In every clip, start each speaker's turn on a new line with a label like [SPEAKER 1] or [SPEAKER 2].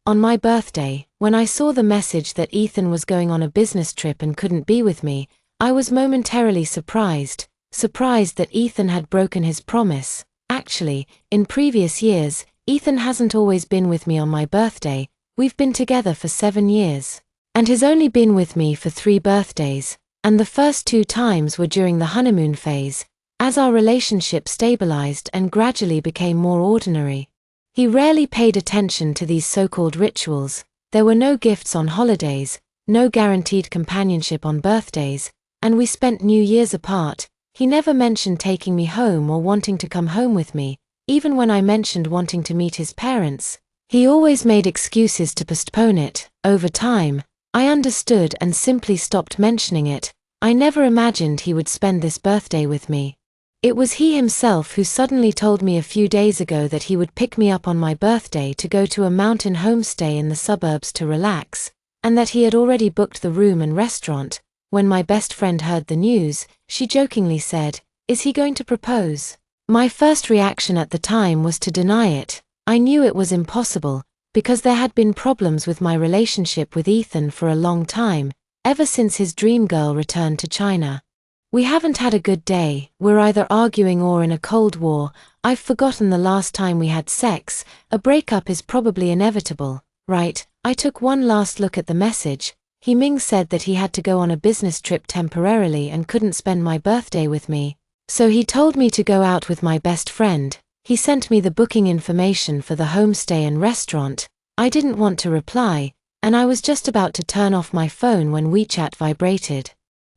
[SPEAKER 1] On my birthday, when I saw the message that Ethan was going on a business trip and couldn't be with me, I was momentarily surprised that Ethan had broken his promise. Actually, in previous years, Ethan hasn't always been with me on my birthday. We've been together for 7 years. And he's only been with me for 3 birthdays, and the first 2 times were during the honeymoon phase, as our relationship stabilized and gradually became more ordinary. He rarely paid attention to these so-called rituals. There were no gifts on holidays, no guaranteed companionship on birthdays, and we spent New Year's apart. He never mentioned taking me home or wanting to come home with me. Even when I mentioned wanting to meet his parents, he always made excuses to postpone it. Over time, I understood and simply stopped mentioning it. I never imagined he would spend this birthday with me. It was he himself who suddenly told me a few days ago that he would pick me up on my birthday to go to a mountain homestay in the suburbs to relax, and that he had already booked the room and restaurant. When my best friend heard the news, she jokingly said, "Is he going to propose?" My first reaction at the time was to deny it. I knew it was impossible, because there had been problems with my relationship with Ethan for a long time, ever since his dream girl returned to China. We haven't had a good day, we're either arguing or in a cold war. I've forgotten the last time we had sex. A breakup is probably inevitable, right? I took one last look at the message. Ming said that he had to go on a business trip temporarily and couldn't spend my birthday with me. So he told me to go out with my best friend. He sent me the booking information for the homestay and restaurant. I didn't want to reply, and I was just about to turn off my phone when WeChat vibrated.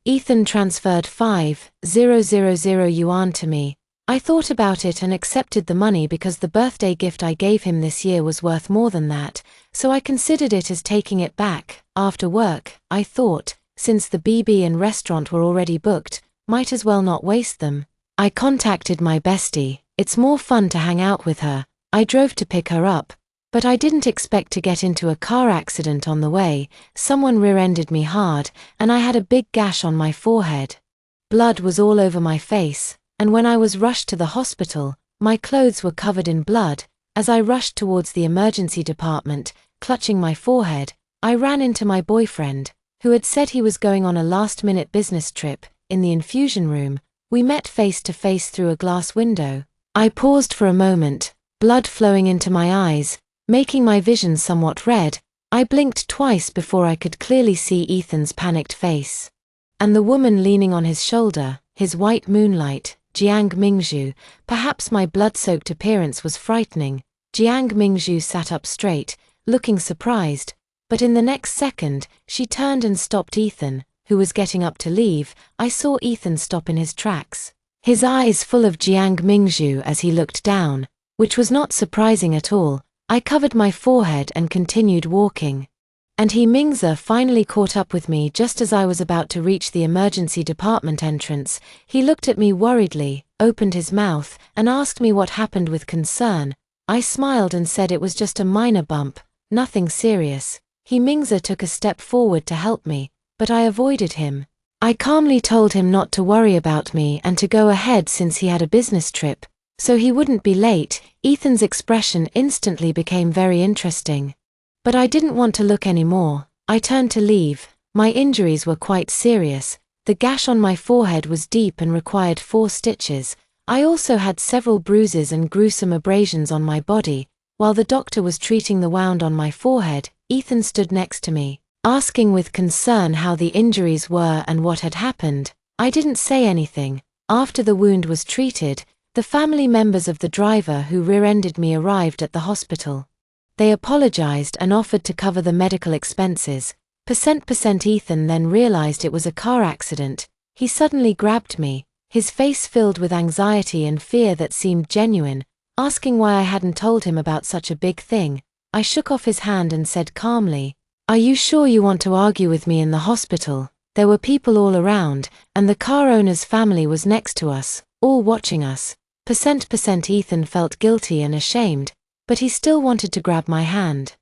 [SPEAKER 1] Ethan transferred 5,000 yuan to me. I thought about it and accepted the money because the birthday gift I gave him this year was worth more than that, so I considered it as taking it back. After work, I thought, since the BB and restaurant were already booked, might as well not waste them. I contacted my bestie. It's more fun to hang out with her. I drove to pick her up, but I didn't expect to get into a car accident on the way. Someone rear-ended me hard, and I had a big gash on my forehead. Blood was all over my face, and when I was rushed to the hospital, my clothes were covered in blood. As I rushed towards the emergency department, clutching my forehead, I ran into my boyfriend, who had said he was going on a last-minute business trip. In the infusion room, we met face to face through a glass window. I paused for a moment, blood flowing into my eyes, making my vision somewhat red. I blinked twice before I could clearly see Ethan's panicked face. And the woman leaning on his shoulder, his white moonlight, Jiang Mingzhu. Perhaps my blood-soaked appearance was frightening. Jiang Mingzhu sat up straight, looking surprised, but in the next second, she turned and stopped Ethan, who was getting up to leave. I saw Ethan stop in his tracks, his eyes full of Jiang Mingzhu as he looked down, which was not surprising at all. I covered my forehead and continued walking. And Mingze finally caught up with me just as I was about to reach the emergency department entrance. He looked at me worriedly, opened his mouth, and asked me what happened with concern. I smiled and said it was just a minor bump, nothing serious. Mingze took a step forward to help me, but I avoided him. I calmly told him not to worry about me and to go ahead since he had a business trip, so he wouldn't be late. Ethan's expression instantly became very interesting. But I didn't want to look anymore. I turned to leave. My injuries were quite serious. The gash on my forehead was deep and required 4 stitches. I also had several bruises and gruesome abrasions on my body. While the doctor was treating the wound on my forehead, Ethan stood next to me, asking with concern how the injuries were and what had happened. I didn't say anything. After the wound was treated, the family members of the driver who rear-ended me arrived at the hospital. They apologized and offered to cover the medical expenses. Ethan then realized it was a car accident. He suddenly grabbed me, his face filled with anxiety and fear that seemed genuine, asking why I hadn't told him about such a big thing. I shook off his hand and said calmly, "Are you sure you want to argue with me in the hospital?" There were people all around, and the car owner's family was next to us, all watching us. Ethan felt guilty and ashamed, but he still wanted to grab my hand.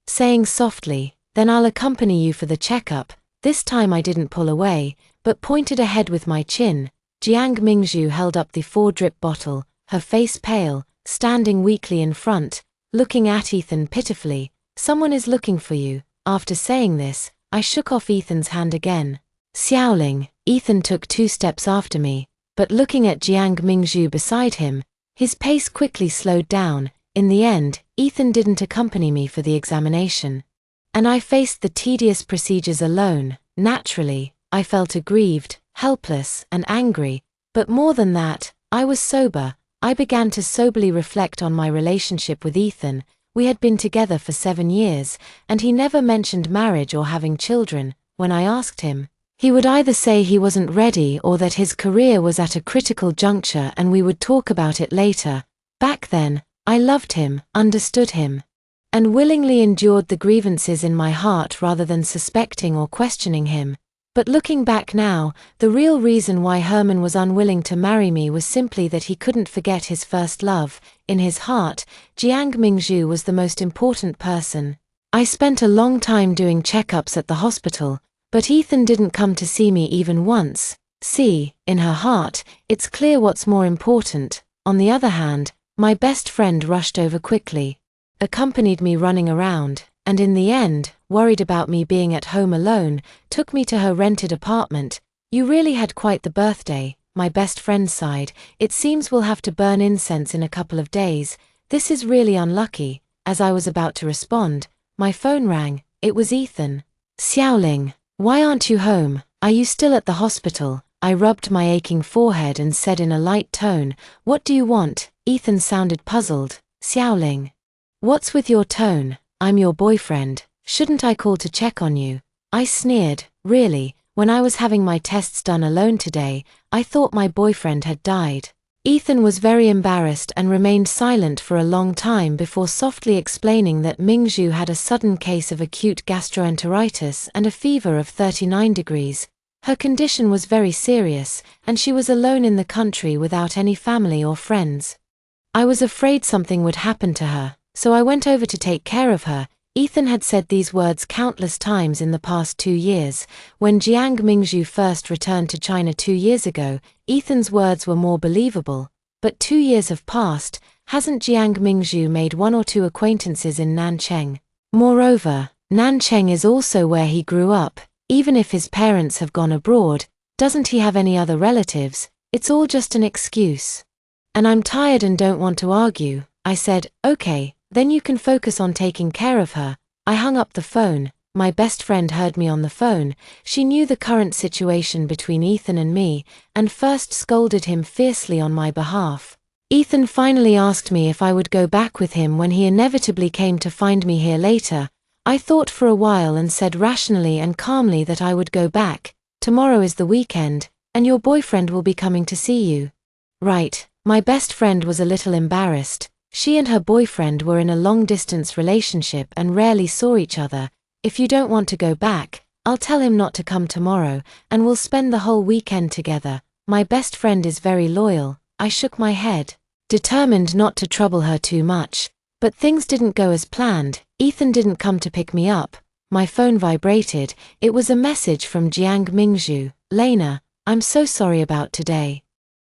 [SPEAKER 1] Saying softly, "Then I'll accompany you for the checkup." This time I didn't pull away, but pointed ahead with my chin. Jiang Mingzhu held up the 4-drip bottle, her face pale, standing weakly in front, looking at Ethan pitifully. Someone is looking for you. After saying this, I shook off Ethan's hand again. Xiaoling, Ethan took 2 steps after me, but looking at Jiang Mingzhu beside him, his pace quickly slowed down. In the end, Ethan didn't accompany me for the examination. And I faced the tedious procedures alone. Naturally, I felt aggrieved, helpless, and angry, but more than that, I was sober. I began to soberly reflect on my relationship with Ethan. We had been together for 7 years, and he never mentioned marriage or having children. When I asked him, he would either say he wasn't ready or that his career was at a critical juncture and we would talk about it later. Back then, I loved him, understood him, and willingly endured the grievances in my heart rather than suspecting or questioning him. But looking back now, the real reason why Herman was unwilling to marry me was simply that he couldn't forget his first love. In his heart, Jiang Mingzhu was the most important person. I spent a long time doing checkups at the hospital, but Ethan didn't come to see me even once. See, in her heart, it's clear what's more important. On the other hand, my best friend rushed over quickly, accompanied me running around, and in the end, worried about me being at home alone, took me to her rented apartment. You really had quite the birthday, my best friend sighed. It seems we'll have to burn incense in a couple of days. This is really unlucky. As I was about to respond, my phone rang. It was Ethan. Xiaoling, why aren't you home? Are you still at the hospital? I rubbed my aching forehead and said in a light tone, what do you want? Ethan sounded puzzled. Xiaoling, what's with your tone? I'm your boyfriend. Shouldn't I call to check on you? I sneered. Really, when I was having my tests done alone today, I thought my boyfriend had died. Ethan was very embarrassed and remained silent for a long time before softly explaining that Mingzhu had a sudden case of acute gastroenteritis and a fever of 39 degrees. Her condition was very serious, and she was alone in the country without any family or friends. I was afraid something would happen to her, so I went over to take care of her. Ethan had said these words countless times in the past 2 years. When Jiang Mingzhu first returned to China 2 years ago, Ethan's words were more believable. But 2 years have passed. Hasn't Jiang Mingzhu made 1 or 2 acquaintances in Nancheng? Moreover, Nancheng is also where he grew up. Even if his parents have gone abroad, doesn't he have any other relatives? It's all just an excuse. And I'm tired and don't want to argue. I said, okay, then you can focus on taking care of her. I hung up the phone. My best friend heard me on the phone. She knew the current situation between Ethan and me, and first scolded him fiercely on my behalf. Ethan finally asked me if I would go back with him when he inevitably came to find me here later. I thought for a while and said rationally and calmly that I would go back. Tomorrow is the weekend, and your boyfriend will be coming to see you. Right. My best friend was a little embarrassed. She and her boyfriend were in a long-distance relationship and rarely saw each other. If you don't want to go back, I'll tell him not to come tomorrow, and we'll spend the whole weekend together. My best friend is very loyal. I shook my head, determined not to trouble her too much. But things didn't go as planned. Ethan didn't come to pick me up. My phone vibrated. It was a message from Jiang Mingzhu. Lena, I'm so sorry about today.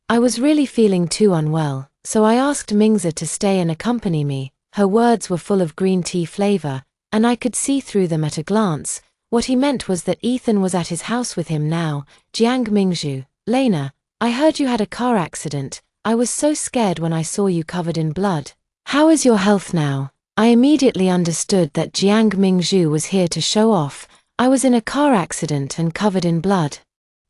[SPEAKER 1] I was really feeling too unwell, so I asked Mingza to stay and accompany me. Her words were full of green tea flavor, and I could see through them at a glance. What he meant was that Ethan was at his house with him now. Jiang Mingzhu, Lena, I heard you had a car accident. I was so scared when I saw you covered in blood. How is your health now? I immediately understood that Jiang Mingzhu was here to show off. I was in a car accident and covered in blood.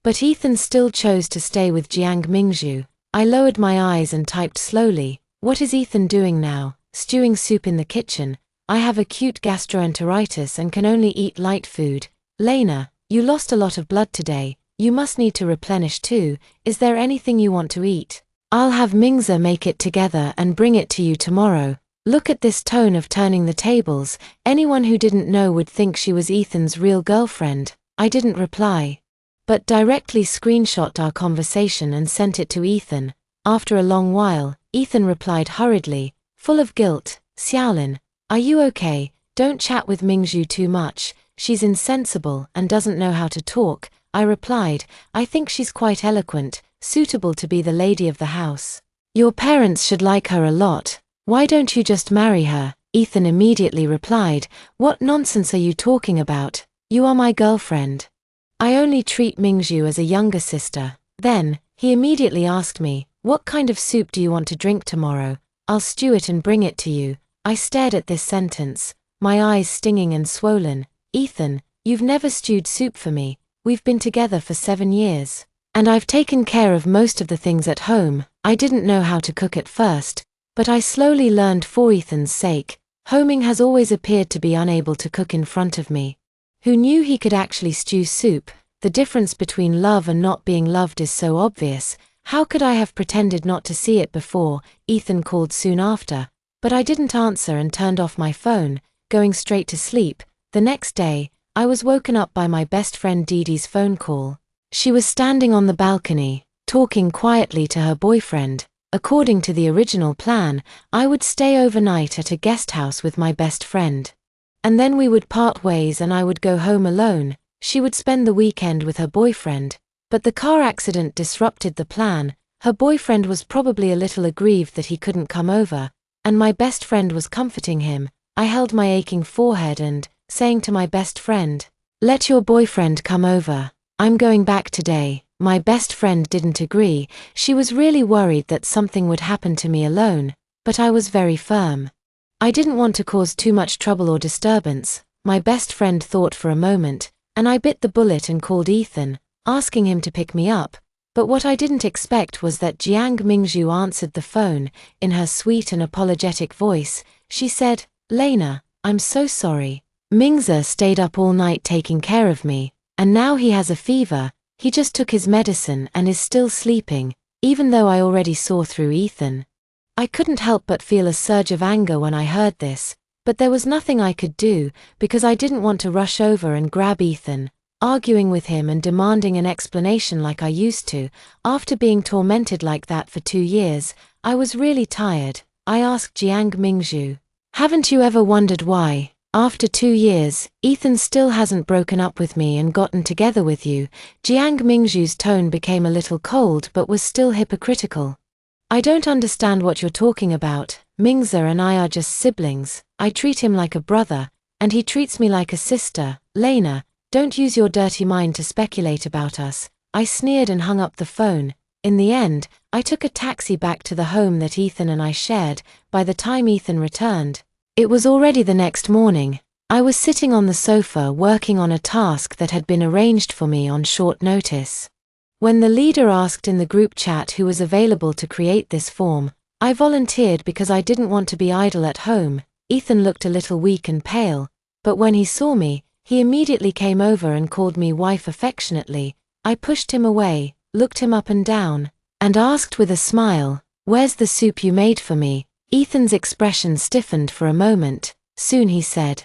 [SPEAKER 1] But Ethan still chose to stay with Jiang Mingzhu. I lowered my eyes and typed slowly. What is Ethan doing now? Stewing soup in the kitchen. I have acute gastroenteritis and can only eat light food. Lena, you lost a lot of blood today. You must need to replenish too. Is there anything you want to eat? I'll have Mingza make it together and bring it to you tomorrow. Look at this tone of turning the tables. Anyone who didn't know would think she was Ethan's real girlfriend. I didn't reply, but directly screenshot our conversation and sent it to Ethan. After a long while, Ethan replied hurriedly, full of guilt, Xiaolin, are you okay? Don't chat with Mingzhu too much. She's insensible and doesn't know how to talk. I replied, I think she's quite eloquent, suitable to be the lady of the house. Your parents should like her a lot. Why don't you just marry her? Ethan immediately replied, "What nonsense are you talking about? You are my girlfriend. I only treat Mingzhu as a younger sister." Then, he immediately asked me, "What kind of soup do you want to drink tomorrow? I'll stew it and bring it to you." I stared at this sentence, my eyes stinging and swollen. "Ethan, you've never stewed soup for me. We've been together for 7 years. And I've taken care of most of the things at home." I didn't know how to cook at first, but I slowly learned for Ethan's sake. Homing has always appeared to be unable to cook in front of me. Who knew he could actually stew soup? The difference between love and not being loved is so obvious. How could I have pretended not to see it before? Ethan called soon after, but I didn't answer and turned off my phone, going straight to sleep. The next day, I was woken up by my best friend Dee Dee's phone call. She was standing on the balcony, talking quietly to her boyfriend. According to the original plan, I would stay overnight at a guest house with my best friend. And then we would part ways and I would go home alone. She would spend the weekend with her boyfriend. But the car accident disrupted the plan. Her boyfriend was probably a little aggrieved that he couldn't come over, and my best friend was comforting him. I held my aching forehead and, saying to my best friend, "Let your boyfriend come over. I'm going back today." My best friend didn't agree. She was really worried that something would happen to me alone, but I was very firm. I didn't want to cause too much trouble or disturbance. My best friend thought for a moment, and I bit the bullet and called Ethan, asking him to pick me up. But what I didn't expect was that Jiang Mingzhu answered the phone. In her sweet and apologetic voice, she said, "Lena, I'm so sorry. Mingzhu stayed up all night taking care of me, and now he has a fever. He just took his medicine and is still sleeping." Even though I already saw through Ethan, I couldn't help but feel a surge of anger when I heard this, but there was nothing I could do, because I didn't want to rush over and grab Ethan, arguing with him and demanding an explanation like I used to. After being tormented like that for 2 years, I was really tired. I asked Jiang Mingzhu, "Haven't you ever wondered why, after 2 years, Ethan still hasn't broken up with me and gotten together with you?" Jiang Mingzhu's tone became a little cold but was still hypocritical. "I don't understand what you're talking about. Mingzhu and I are just siblings. I treat him like a brother, and he treats me like a sister. Lena, don't use your dirty mind to speculate about us." I sneered and hung up the phone. In the end, I took a taxi back to the home that Ethan and I shared. By the time Ethan returned, it was already the next morning. I was sitting on the sofa working on a task that had been arranged for me on short notice. When the leader asked in the group chat who was available to create this form, I volunteered because I didn't want to be idle at home. Ethan looked a little weak and pale, but when he saw me, he immediately came over and called me wife affectionately. I pushed him away, looked him up and down, and asked with a smile, "Where's the soup you made for me?" Ethan's expression stiffened for a moment. Soon he said,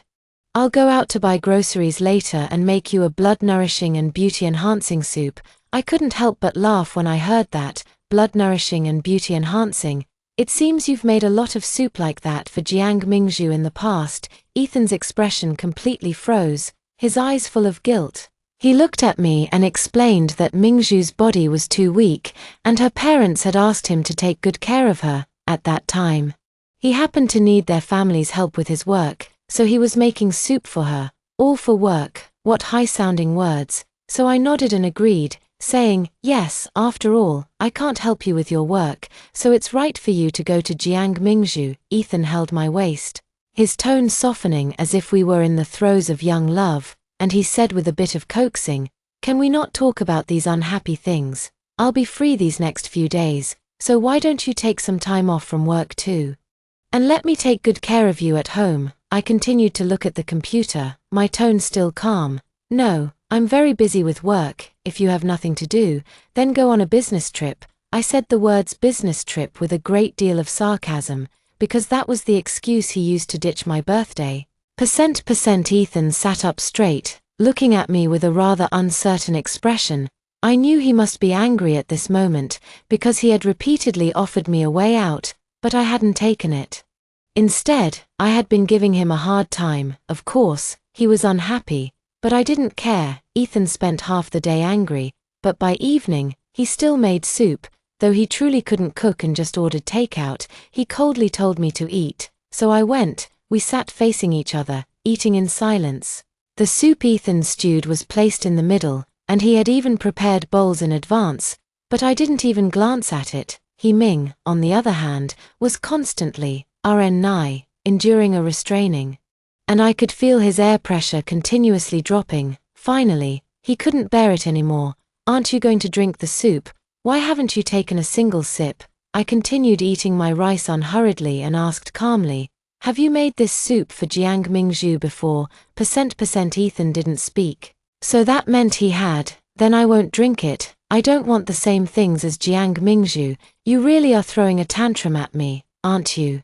[SPEAKER 1] "I'll go out to buy groceries later and make you a blood-nourishing and beauty-enhancing soup." I couldn't help but laugh when I heard that, blood-nourishing and beauty-enhancing. "It seems you've made a lot of soup like that for Jiang Mingzhu in the past." Ethan's expression completely froze, his eyes full of guilt. He looked at me and explained that Mingzhu's body was too weak, and her parents had asked him to take good care of her. At that time, he happened to need their family's help with his work, so he was making soup for her. All for work. What high-sounding words. So I nodded and agreed, saying, "Yes, after all, I can't help you with your work, so it's right for you to go to Jiang Mingzhu." Ethan held my waist, his tone softening as if we were in the throes of young love, and he said with a bit of coaxing, "Can we not talk about these unhappy things? I'll be free these next few days, so why don't you take some time off from work too? And let me take good care of you at home." I continued to look at the computer, my tone still calm. "No, I'm very busy with work. If you have nothing to do, then go on a business trip." I said the words business trip with a great deal of sarcasm, because that was the excuse he used to ditch my birthday. Ethan sat up straight, looking at me with a rather uncertain expression. I knew he must be angry at this moment, because he had repeatedly offered me a way out, but I hadn't taken it. Instead, I had been giving him a hard time. Of course, he was unhappy, but I didn't care. Ethan spent half the day angry, but by evening, he still made soup. Though he truly couldn't cook and just ordered takeout, he coldly told me to eat. So I went, we sat facing each other, eating in silence. The soup Ethan stewed was placed in the middle, and he had even prepared bowls in advance, but I didn't even glance at it. Ming, on the other hand, was constantly, enduring a restraining. And I could feel his air pressure continuously dropping. Finally, he couldn't bear it anymore. Aren't you going to drink the soup? Why haven't you taken a single sip? I continued eating my rice unhurriedly and asked calmly, have you made this soup for Jiang Mingzhu before? Ethan didn't speak. So that meant he had. Then I won't drink it. I don't want the same things as Jiang Mingzhu. You really are throwing a tantrum at me, aren't you?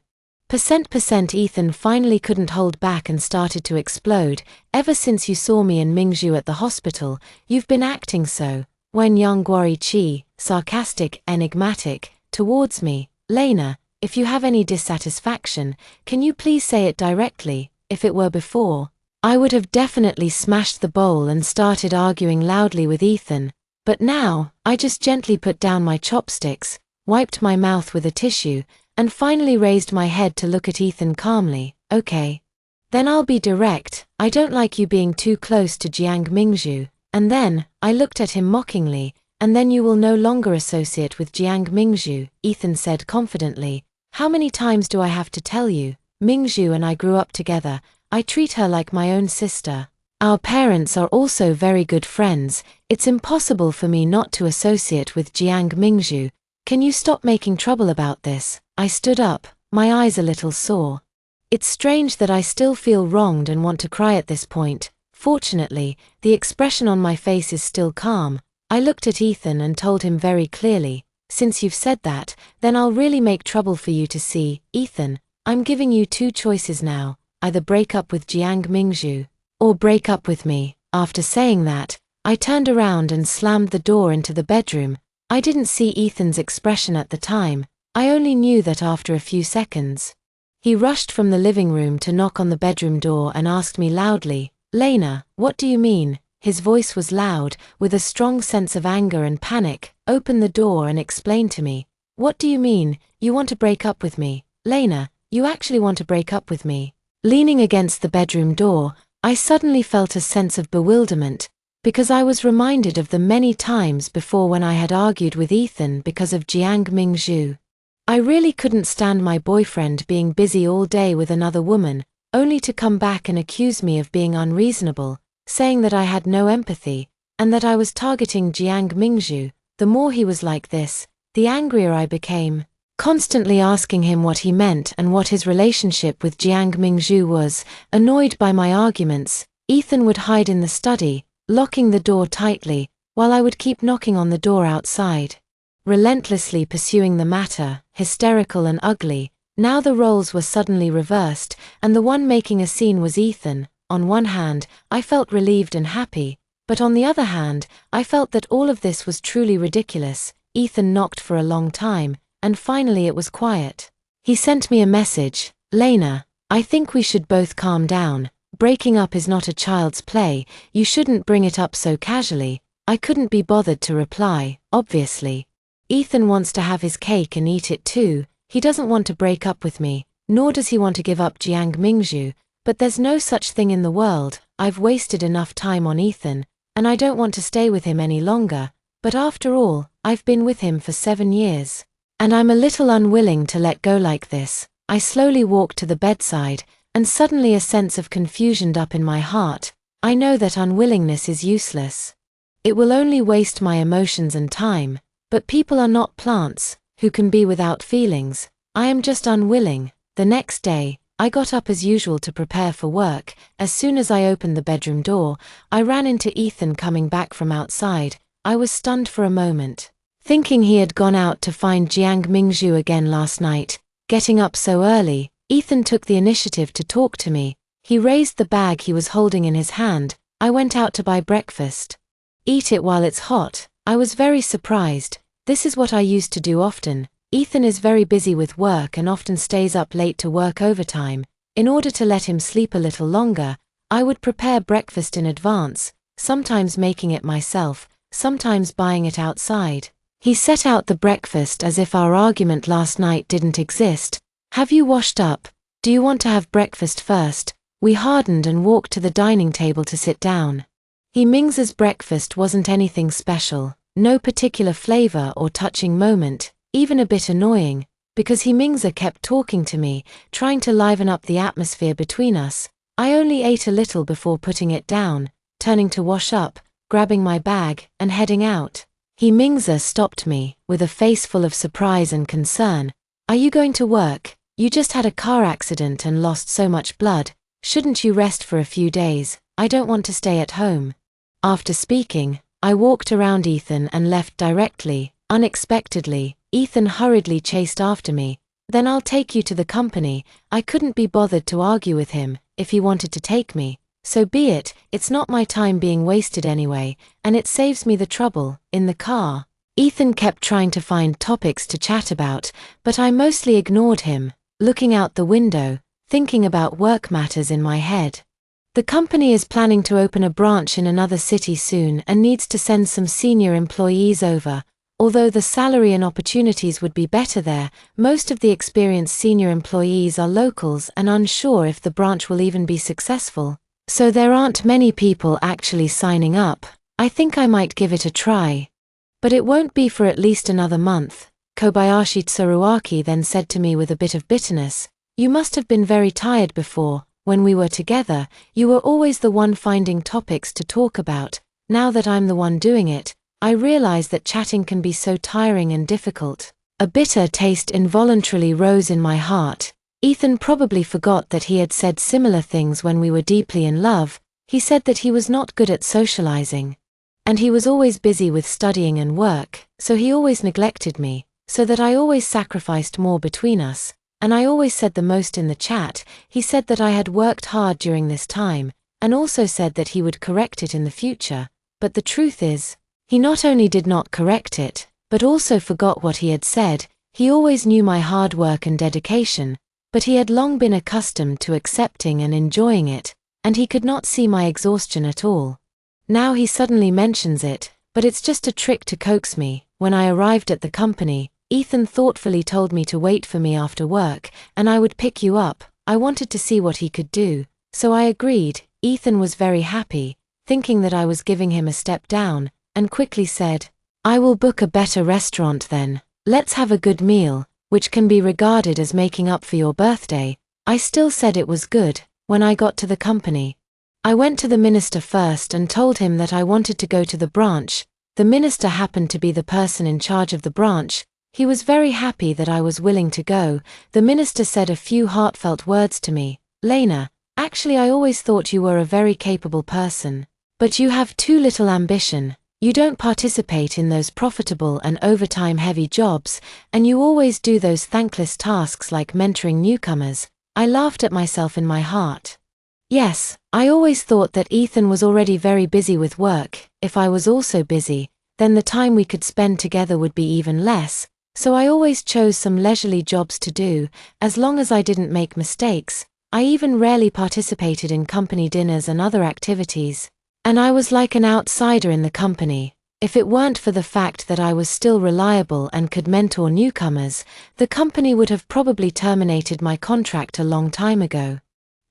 [SPEAKER 1] Ethan finally couldn't hold back and started to explode. Ever since you saw me and Mingzhu at the hospital, you've been acting so. When Yang Guari Chi, sarcastic, enigmatic, towards me. Lena, if you have any dissatisfaction, can you please say it directly? If it were before, I would have definitely smashed the bowl and started arguing loudly with Ethan. But now, I just gently put down my chopsticks, wiped my mouth with a tissue, and finally raised my head to look at Ethan calmly. Okay. Then I'll be direct. I don't like you being too close to Jiang Mingzhu. And then, I looked at him mockingly, and then you will no longer associate with Jiang Mingzhu, Ethan said confidently. How many times do I have to tell you? Mingzhu and I grew up together. I treat her like my own sister. Our parents are also very good friends. It's impossible for me not to associate with Jiang Mingzhu. Can you stop making trouble about this? I stood up, my eyes a little sore. It's strange that I still feel wronged and want to cry at this point. Fortunately, the expression on my face is still calm. I looked at Ethan and told him very clearly, since you've said that, then I'll really make trouble for you to see. Ethan, I'm giving you two choices now. Either break up with Jiang Mingzhu, or break up with me. After saying that, I turned around and slammed the door into the bedroom. I didn't see Ethan's expression at the time. I only knew that after a few seconds. He rushed from the living room to knock on the bedroom door and asked me loudly, Lena, what do you mean? His voice was loud, with a strong sense of anger and panic. Open the door and explain to me. What do you mean? You want to break up with me? Lena, you actually want to break up with me? Leaning against the bedroom door, I suddenly felt a sense of bewilderment, because I was reminded of the many times before when I had argued with Ethan because of Jiang Mingzhu. I really couldn't stand my boyfriend being busy all day with another woman, only to come back and accuse me of being unreasonable, saying that I had no empathy, and that I was targeting Jiang Mingzhu. The more he was like this, the angrier I became, constantly asking him what he meant and what his relationship with Jiang Mingzhu was. Annoyed by my arguments, Ethan would hide in the study, locking the door tightly, while I would keep knocking on the door outside. Relentlessly pursuing the matter, hysterical and ugly. Now the roles were suddenly reversed, and the one making a scene was Ethan. On one hand, I felt relieved and happy, but on the other hand, I felt that all of this was truly ridiculous. Ethan knocked for a long time, and finally it was quiet. He sent me a message, Lena, I think we should both calm down. Breaking up is not a child's play, you shouldn't bring it up so casually. I couldn't be bothered to reply, obviously. Ethan wants to have his cake and eat it too. He doesn't want to break up with me, nor does he want to give up Jiang Mingzhu, but there's no such thing in the world. I've wasted enough time on Ethan, and I don't want to stay with him any longer, but after all, I've been with him for 7 years. And I'm a little unwilling to let go like this. I slowly walked to the bedside, and suddenly a sense of confusion up in my heart. I know that unwillingness is useless. It will only waste my emotions and time, but people are not plants, who can be without feelings. I am just unwilling. The next day, I got up as usual to prepare for work. As soon as I opened the bedroom door, I ran into Ethan coming back from outside. I was stunned for a moment, thinking he had gone out to find Jiang Mingzhu again last night. Getting up so early, Ethan took the initiative to talk to me. He raised the bag he was holding in his hand. I went out to buy breakfast. Eat it while it's hot. I was very surprised. This is what I used to do often. Ethan is very busy with work and often stays up late to work overtime. In order to let him sleep a little longer, I would prepare breakfast in advance, sometimes making it myself, sometimes buying it outside. He set out the breakfast as if our argument last night didn't exist. Have you washed up? Do you want to have breakfast first? We hardened and walked to the dining table to sit down. Ming's breakfast wasn't anything special, no particular flavor or touching moment, even a bit annoying, because Ming's kept talking to me, trying to liven up the atmosphere between us. I only ate a little before putting it down, turning to wash up, grabbing my bag, and heading out. Ming's stopped me, with a face full of surprise and concern. Are you going to work? You just had a car accident and lost so much blood. Shouldn't you rest for a few days? I don't want to stay at home. After speaking, I walked around Ethan and left directly, unexpectedly. Ethan hurriedly chased after me. Then I'll take you to the company. I couldn't be bothered to argue with him. If he wanted to take me, so be it. It's not my time being wasted anyway, and it saves me the trouble. In the car, Ethan kept trying to find topics to chat about, but I mostly ignored him, looking out the window, thinking about work matters in my head. The company is planning to open a branch in another city soon and needs to send some senior employees over. Although the salary and opportunities would be better there, most of the experienced senior employees are locals and unsure if the branch will even be successful. So there aren't many people actually signing up. I think I might give it a try. But it won't be for at least another month. Kobayashi Tsuruaki then said to me with a bit of bitterness, "You must have been very tired before. When we were together, you were always the one finding topics to talk about. Now that I'm the one doing it, I realize that chatting can be so tiring and difficult." A bitter taste involuntarily rose in my heart. Ethan probably forgot that he had said similar things when we were deeply in love. He said that he was not good at socializing. And he was always busy with studying and work, so he always neglected me, so that I always sacrificed more between us, and I always said the most in the chat. He said that I had worked hard during this time, and also said that he would correct it in the future, but the truth is, he not only did not correct it, but also forgot what he had said. He always knew my hard work and dedication, but he had long been accustomed to accepting and enjoying it, and he could not see my exhaustion at all. Now he suddenly mentions it, but it's just a trick to coax me. When I arrived at the company, Ethan thoughtfully told me to wait for me after work, and I would pick you up. I wanted to see what he could do, so I agreed. Ethan was very happy, thinking that I was giving him a step down, and quickly said, "I will book a better restaurant then. Let's have a good meal, which can be regarded as making up for your birthday." I still said it was good. When I got to the company, I went to the minister first and told him that I wanted to go to the branch. The minister happened to be the person in charge of the branch. He was very happy that I was willing to go. The minister said a few heartfelt words to me. "Lena, actually I always thought you were a very capable person. But you have too little ambition. You don't participate in those profitable and overtime-heavy jobs, and you always do those thankless tasks like mentoring newcomers." I laughed at myself in my heart. Yes, I always thought that Ethan was already very busy with work. If I was also busy, then the time we could spend together would be even less, so I always chose some leisurely jobs to do, as long as I didn't make mistakes. I even rarely participated in company dinners and other activities. And I was like an outsider in the company. If it weren't for the fact that I was still reliable and could mentor newcomers, the company would have probably terminated my contract a long time ago.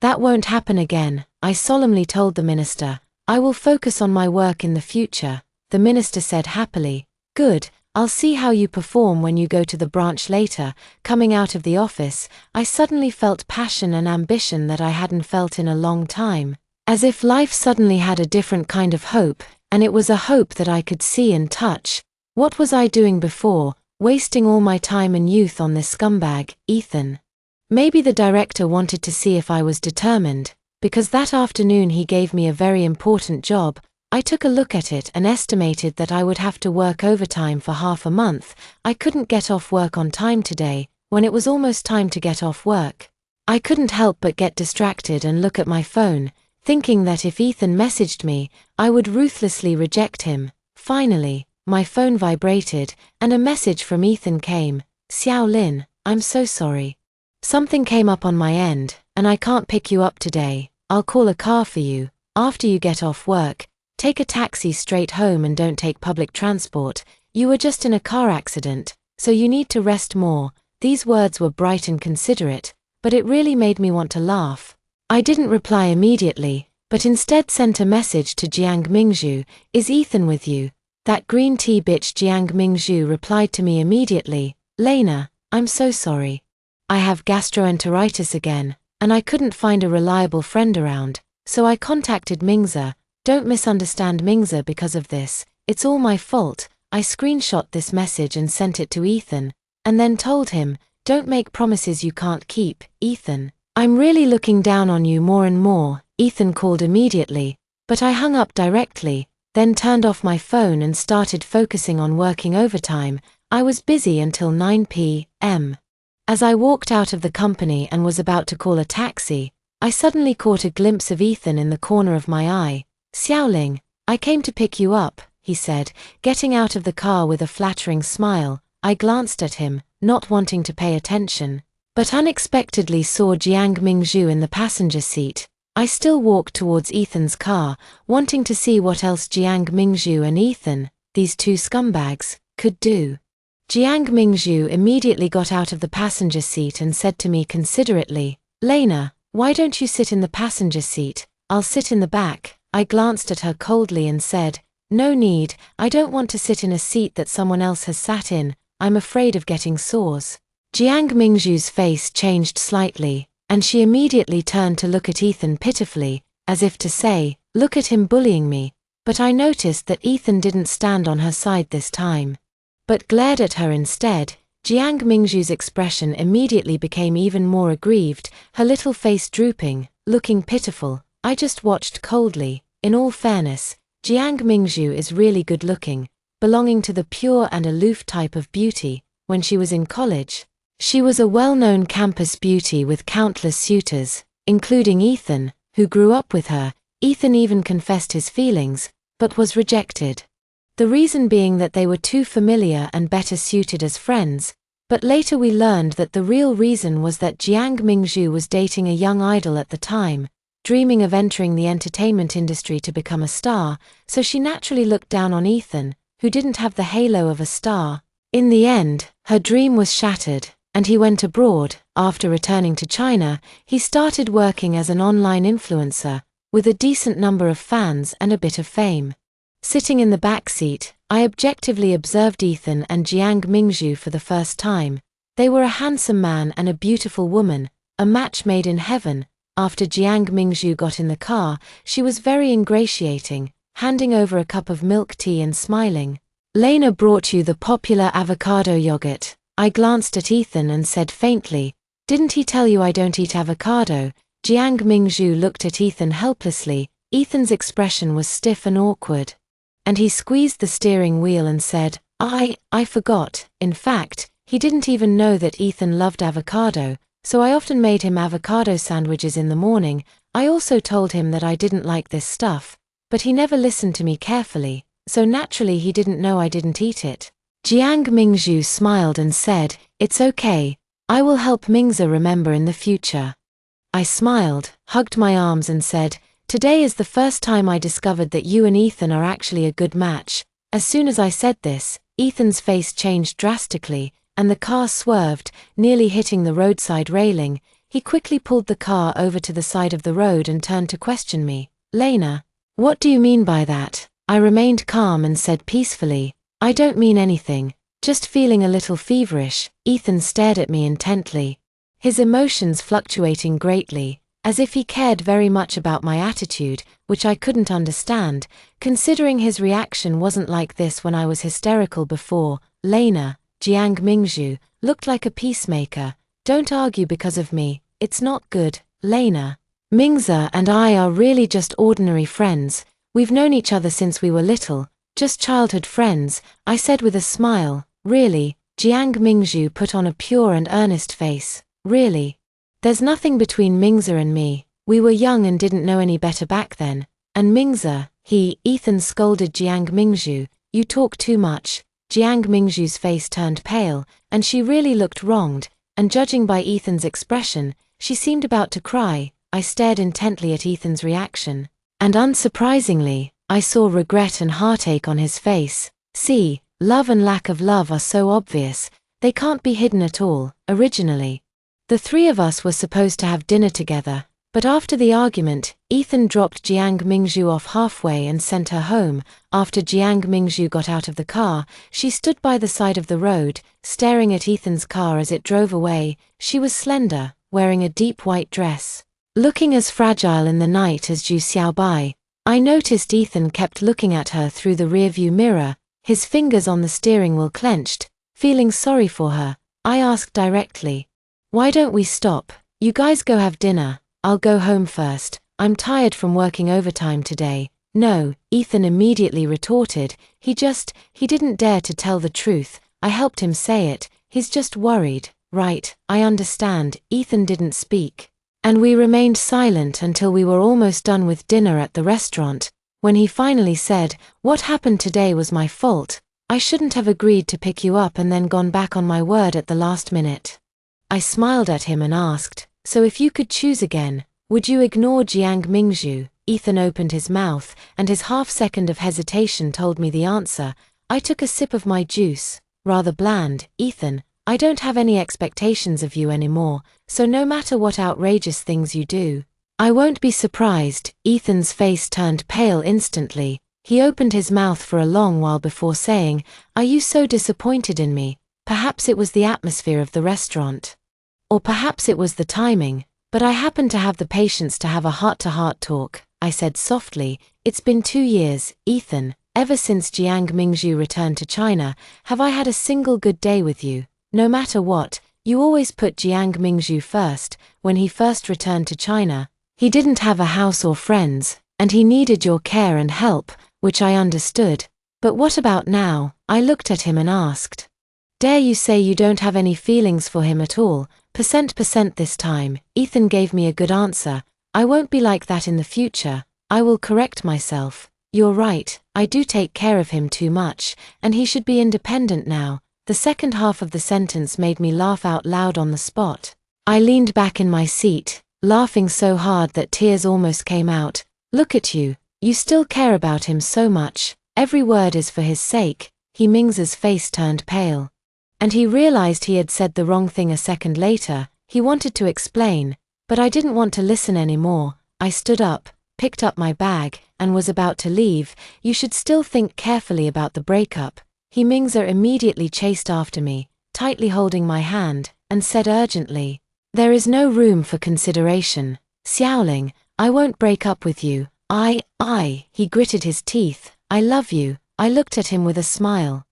[SPEAKER 1] That won't happen again, I solemnly told the minister. I will focus on my work in the future. The minister said happily, "Good, I'll see how you perform when you go to the branch later." Coming out of the office, I suddenly felt passion and ambition that I hadn't felt in a long time. As if life suddenly had a different kind of hope, and it was a hope that I could see and touch. What was I doing before, wasting all my time and youth on this scumbag, Ethan? Maybe the director wanted to see if I was determined, because that afternoon he gave me a very important job. I took a look at it and estimated that I would have to work overtime for half a month. I couldn't get off work on time today, when it was almost time to get off work. I couldn't help but get distracted and look at my phone, thinking that if Ethan messaged me, I would ruthlessly reject him. Finally, my phone vibrated, and a message from Ethan came. "Xiao Lin, I'm so sorry. Something came up on my end, and I can't pick you up today. I'll call a car for you. After you get off work, take a taxi straight home and don't take public transport. You were just in a car accident, so you need to rest more." These words were bright and considerate, but it really made me want to laugh. I didn't reply immediately, but instead sent a message to Jiang Mingzhu, "Is Ethan with you?" That green tea bitch Jiang Mingzhu replied to me immediately, "Lena, I'm so sorry. I have gastroenteritis again, and I couldn't find a reliable friend around, so I contacted Mingza. Don't misunderstand Mingza because of this, it's all my fault." I screenshot this message and sent it to Ethan, and then told him, "Don't make promises you can't keep, Ethan. I'm really looking down on you more and more." Ethan called immediately, but I hung up directly, then turned off my phone and started focusing on working overtime. I was busy until 9 p.m. As I walked out of the company and was about to call a taxi, I suddenly caught a glimpse of Ethan in the corner of my eye. "Xiaoling, I came to pick you up," he said, getting out of the car with a flattering smile. I glanced at him, not wanting to pay attention, but unexpectedly saw Jiang Mingzhu in the passenger seat. I still walked towards Ethan's car, wanting to see what else Jiang Mingzhu and Ethan, these two scumbags, could do. Jiang Mingzhu immediately got out of the passenger seat and said to me considerately, "Lena, why don't you sit in the passenger seat? I'll sit in the back." I glanced at her coldly and said, "No need, I don't want to sit in a seat that someone else has sat in. I'm afraid of getting sores." Jiang Mingzhu's face changed slightly, and she immediately turned to look at Ethan pitifully, as if to say, "Look at him bullying me." But I noticed that Ethan didn't stand on her side this time, but glared at her instead. Jiang Mingzhu's expression immediately became even more aggrieved, her little face drooping, looking pitiful. I just watched coldly. In all fairness, Jiang Mingzhu is really good looking, belonging to the pure and aloof type of beauty. When she was in college, she was a well-known campus beauty with countless suitors, including Ethan, who grew up with her. Ethan even confessed his feelings, but was rejected. The reason being that they were too familiar and better suited as friends, but later we learned that the real reason was that Jiang Mingzhu was dating a young idol at the time, dreaming of entering the entertainment industry to become a star, so she naturally looked down on Ethan, who didn't have the halo of a star. In the end, her dream was shattered, and he went abroad. After returning to China, he started working as an online influencer, with a decent number of fans and a bit of fame. Sitting in the back seat, I objectively observed Ethan and Jiang Mingzhu for the first time. They were a handsome man and a beautiful woman, a match made in heaven. After Jiang Mingzhu got in the car, she was very ingratiating, handing over a cup of milk tea and smiling. "Lena brought you the popular avocado yogurt." I glanced at Ethan and said faintly, "Didn't he tell you I don't eat avocado?" Jiang Mingzhu looked at Ethan helplessly. Ethan's expression was stiff and awkward, and he squeezed the steering wheel and said, I forgot." In fact, he didn't even know that Ethan loved avocado, so I often made him avocado sandwiches in the morning. I also told him that I didn't like this stuff, but he never listened to me carefully, so naturally he didn't know I didn't eat it. Jiang Mingzhu smiled and said, "It's okay, I will help Mingza remember in the future." I smiled, hugged my arms and said, "Today is the first time I discovered that you and Ethan are actually a good match." As soon as I said this, Ethan's face changed drastically, and the car swerved, nearly hitting the roadside railing. He quickly pulled the car over to the side of the road and turned to question me. "Lena, what do you mean by that?" I remained calm and said peacefully, "I don't mean anything, just feeling a little feverish." Ethan stared at me intently, his emotions fluctuating greatly, as if he cared very much about my attitude, which I couldn't understand, considering his reaction wasn't like this when I was hysterical before. "Lena," Jiang Mingzhu looked like a peacemaker, "don't argue because of me, it's not good, Lena. Mingza and I are really just ordinary friends, we've known each other since we were little, just childhood friends," I said with a smile. "Really?" Jiang Mingzhu put on a pure and earnest face. "Really? There's nothing between Mingza and me, we were young and didn't know any better back then. And Mingza, Ethan scolded Jiang Mingzhu, "You talk too much." Jiang Mingzhu's face turned pale, and she really looked wronged, and judging by Ethan's expression, she seemed about to cry. I stared intently at Ethan's reaction, and unsurprisingly, I saw regret and heartache on his face. See, love and lack of love are so obvious, they can't be hidden at all. Originally, The three of us were supposed to have dinner together, but after the argument, Ethan dropped Jiang Mingzhu off halfway and sent her home. After Jiang Mingzhu got out of the car, she stood by the side of the road, staring at Ethan's car as it drove away. She was slender, wearing a deep white dress, looking as fragile in the night as Zhu Xiaobai. I noticed Ethan kept looking at her through the rearview mirror, his fingers on the steering wheel clenched. Feeling sorry for her, I asked directly, "Why don't we stop? You guys go have dinner. I'll go home first. I'm tired from working overtime today." "No," Ethan immediately retorted. He didn't dare to tell the truth. I helped him say it. "He's just worried." "Right, I understand." Ethan didn't speak, and we remained silent until we were almost done with dinner at the restaurant. When he finally said, "What happened today was my fault. I shouldn't have agreed to pick you up and then gone back on my word at the last minute." I smiled at him and asked, "So if you could choose again, would you ignore Jiang Mingzhu?" Ethan opened his mouth, and his half-second of hesitation told me the answer. I took a sip of my juice, rather bland. "Ethan, I don't have any expectations of you anymore, so no matter what outrageous things you do, I won't be surprised." Ethan's face turned pale instantly. He opened his mouth for a long while before saying, "Are you so disappointed in me?" Perhaps it was the atmosphere of the restaurant, or perhaps it was the timing, but I happened to have the patience to have a heart-to-heart talk. I said softly, "It's been 2 years, Ethan. Ever since Jiang Mingzhu returned to China, have I had a single good day with you? No matter what, you always put Jiang Mingzhu first. When he first returned to China, he didn't have a house or friends, and he needed your care and help, which I understood. But what about now?" I looked at him and asked, "Dare you say you don't have any feelings for him at all?" Percent this time. Ethan gave me a good answer. "I won't be like that in the future. I will correct myself. You're right, I do take care of him too much, and he should be independent now." The second half of the sentence made me laugh out loud on the spot. I leaned back in my seat, laughing so hard that tears almost came out. "Look at you. You still care about him so much. Every word is for his sake." Ming's face turned pale, and he realized he had said the wrong thing a second later. He wanted to explain, but I didn't want to listen anymore. I stood up, picked up my bag, and was about to leave. "You should still think carefully about the breakup." Ming's immediately chased after me, tightly holding my hand, and said urgently, "There is no room for consideration. Xiaoling, I won't break up with you. He gritted his teeth. "I love you." I looked at him with a smile,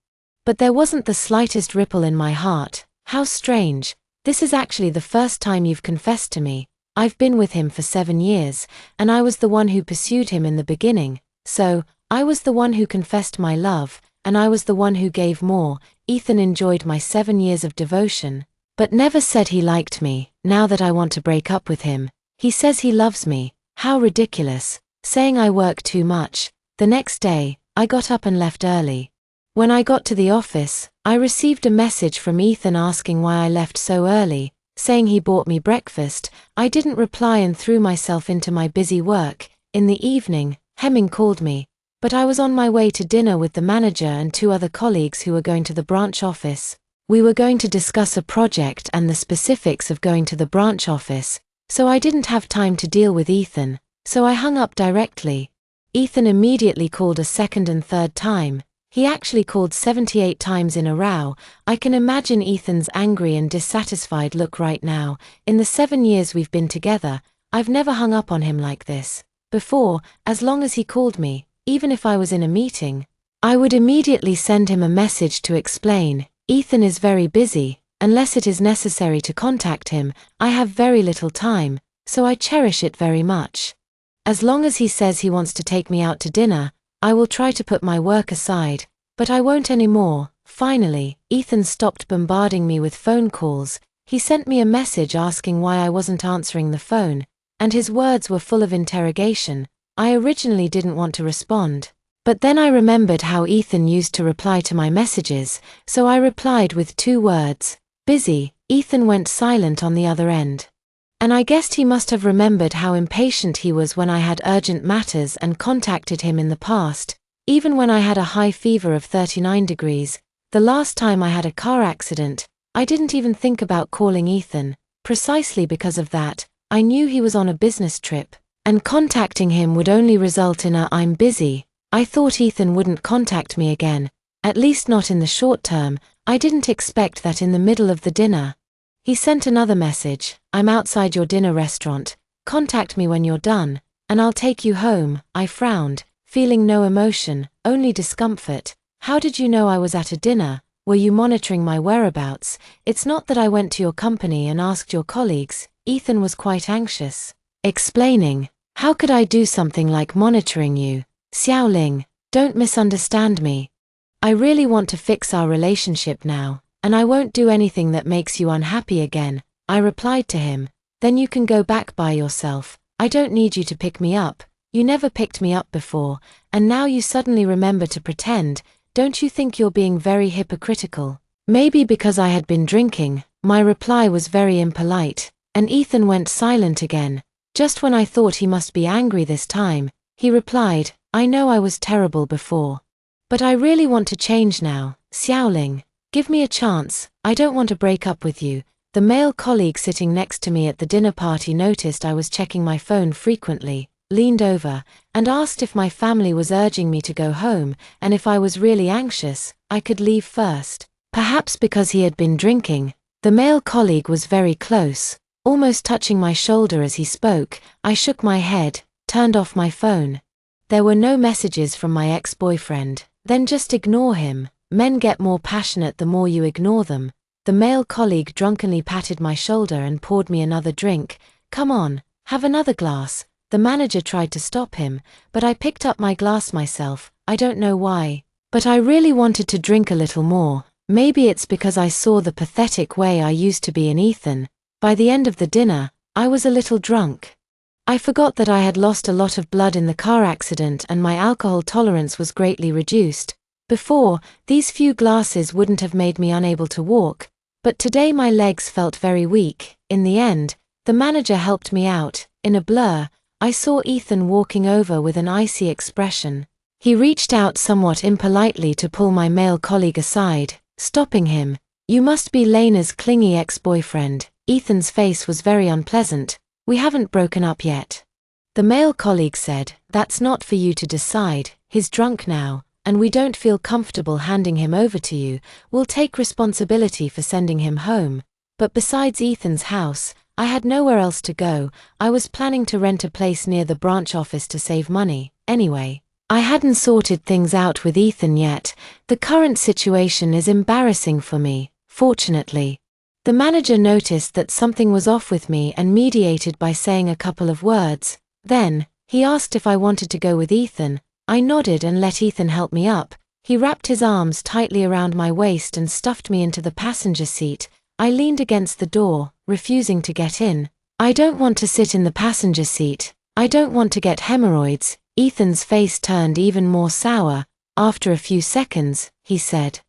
[SPEAKER 1] but there wasn't the slightest ripple in my heart. "How strange. This is actually the first time you've confessed to me. I've been with him for 7 years, and I was the one who pursued him in the beginning. So, I was the one who confessed my love, and I was the one who gave more." Ethan enjoyed my 7 years of devotion, but never said he liked me. Now that I want to break up with him, he says he loves me. How ridiculous. Saying I work too much. The next day, I got up and left early. When I got to the office, I received a message from Ethan asking why I left so early, saying he bought me breakfast. I didn't reply and threw myself into my busy work. In the evening, Hemming called me, but I was on my way to dinner with the manager and 2 other colleagues who were going to the branch office. We were going to discuss a project and the specifics of going to the branch office, so I didn't have time to deal with Ethan, so I hung up directly. Ethan immediately called a second and third time. He actually called 78 times in a row. I can imagine Ethan's angry and dissatisfied look right now. In the 7 years we've been together, I've never hung up on him like this. Before, as long as he called me, even if I was in a meeting, I would immediately send him a message to explain. Ethan is very busy. Unless it is necessary to contact him, I have very little time, so I cherish it very much. As long as he says he wants to take me out to dinner, I will try to put my work aside, but I won't anymore. Finally, Ethan stopped bombarding me with phone calls. He sent me a message asking why I wasn't answering the phone, and his words were full of interrogation. I originally didn't want to respond, but then I remembered how Ethan used to reply to my messages, so I replied with 2 words, "Busy." Ethan went silent on the other end, and I guessed he must have remembered how impatient he was when I had urgent matters and contacted him in the past, even when I had a high fever of 39 degrees. The last time I had a car accident, I didn't even think about calling Ethan. precisely because of that, I knew he was on a business trip, and contacting him would only result in a "I'm busy." I thought Ethan wouldn't contact me again, at least not in the short term. I didn't expect that in the middle of the dinner. He sent another message: "I'm outside your dinner restaurant, contact me when you're done, and I'll take you home." I frowned, feeling no emotion, only discomfort. "How did you know I was at a dinner? Were you monitoring my whereabouts? It's not that I went to your company and asked your colleagues." Ethan was quite anxious, explaining, "How could I do something like monitoring you? Xiaoling, don't misunderstand me. I really want to fix our relationship now, and I won't do anything that makes you unhappy again." I replied to him, "Then you can go back by yourself. I don't need you to pick me up. You never picked me up before, and now you suddenly remember to pretend. Don't you think you're being very hypocritical?" Maybe because I had been drinking, my reply was very impolite, and Ethan went silent again. Just when I thought he must be angry this time, he replied, "I know I was terrible before, but I really want to change now. Xiaoling, give me a chance. I don't want to break up with you." The male colleague sitting next to me at the dinner party noticed I was checking my phone frequently, leaned over, and asked if my family was urging me to go home, and if I was really anxious, I could leave first. Perhaps because he had been drinking, the male colleague was very close, almost touching my shoulder as he spoke. I shook my head, turned off my phone. There were no messages from my ex-boyfriend. Then just ignore him. Men get more passionate the more you ignore them. The male colleague drunkenly patted my shoulder and poured me another drink. "Come on, have another glass." The manager tried to stop him, but I picked up my glass myself. I don't know why, but I really wanted to drink a little more. Maybe it's because I saw the pathetic way I used to be in Ethan. By the end of the dinner, I was a little drunk. I forgot that I had lost a lot of blood in the car accident and my alcohol tolerance was greatly reduced. Before, these few glasses wouldn't have made me unable to walk, but today my legs felt very weak. In the end, the manager helped me out. In a blur, I saw Ethan walking over with an icy expression. He reached out somewhat impolitely to pull my male colleague aside, stopping him. "You must be Lena's clingy ex-boyfriend." Ethan's face was very unpleasant. "We haven't broken up yet." The male colleague said, "That's not for you to decide. He's drunk now, and we don't feel comfortable handing him over to you. We'll take responsibility for sending him home." But besides Ethan's house, I had nowhere else to go. I was planning to rent a place near the branch office to save money. Anyway, I hadn't sorted things out with Ethan yet. The current situation is embarrassing for me, fortunately. The manager noticed that something was off with me and mediated by saying a couple of words. Then, he asked if I wanted to go with Ethan. I nodded and let Ethan help me up. He wrapped his arms tightly around my waist and stuffed me into the passenger seat. I leaned against the door, refusing to get in. "I don't want to sit in the passenger seat. I don't want to get hemorrhoids." Ethan's face turned even more sour. After a few seconds, he said,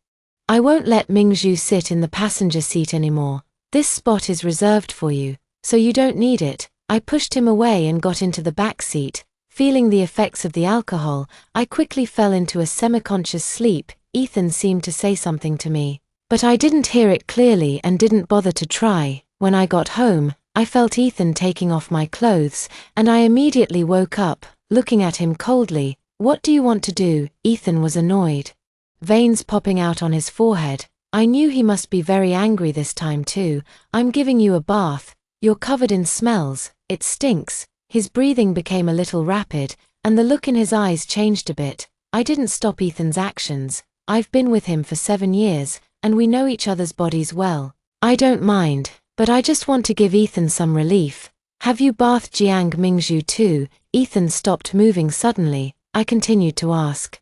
[SPEAKER 1] "I won't let Mingzhu sit in the passenger seat anymore. This spot is reserved for you, so you don't need it." I pushed him away and got into the back seat. Feeling the effects of the alcohol, I quickly fell into a semi-conscious sleep. Ethan seemed to say something to me, but I didn't hear it clearly and didn't bother to try. When I got home, I felt Ethan taking off my clothes, and I immediately woke up, looking at him coldly. "What do you want to do?" Ethan was annoyed, veins popping out on his forehead. I knew he must be very angry this time too. "I'm giving you a bath. You're covered in smells. It stinks." His breathing became a little rapid, and the look in his eyes changed a bit. I didn't stop Ethan's actions. I've been with him for 7 years, and we know each other's bodies well. I don't mind, but I just want to give Ethan some relief. "Have you bathed Jiang Mingzhu too?" Ethan stopped moving suddenly. I continued to ask,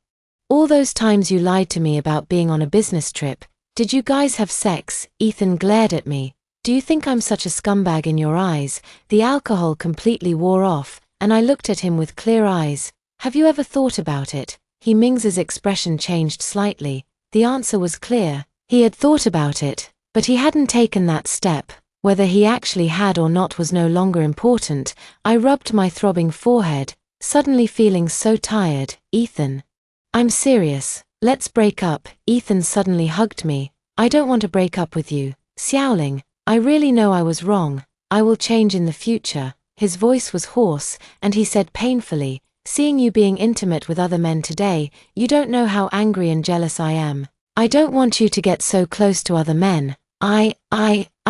[SPEAKER 1] "All those times you lied to me about being on a business trip, did you guys have sex?" Ethan glared at me. "Do you think I'm such a scumbag in your eyes?" The alcohol completely wore off, and I looked at him with clear eyes. "Have you ever thought about it?" Ming's expression changed slightly. The answer was clear. He had thought about it, but he hadn't taken that step. Whether he actually had or not was no longer important. I rubbed my throbbing forehead, suddenly feeling so tired. "Ethan, I'm serious. Let's break up." Ethan suddenly hugged me. "I don't want to break up with you. Xiaoling, I really know I was wrong. I will change in the future." His voice was hoarse, and he said painfully, "Seeing you being intimate with other men today, you don't know how angry and jealous I am. I don't want you to get so close to other men. I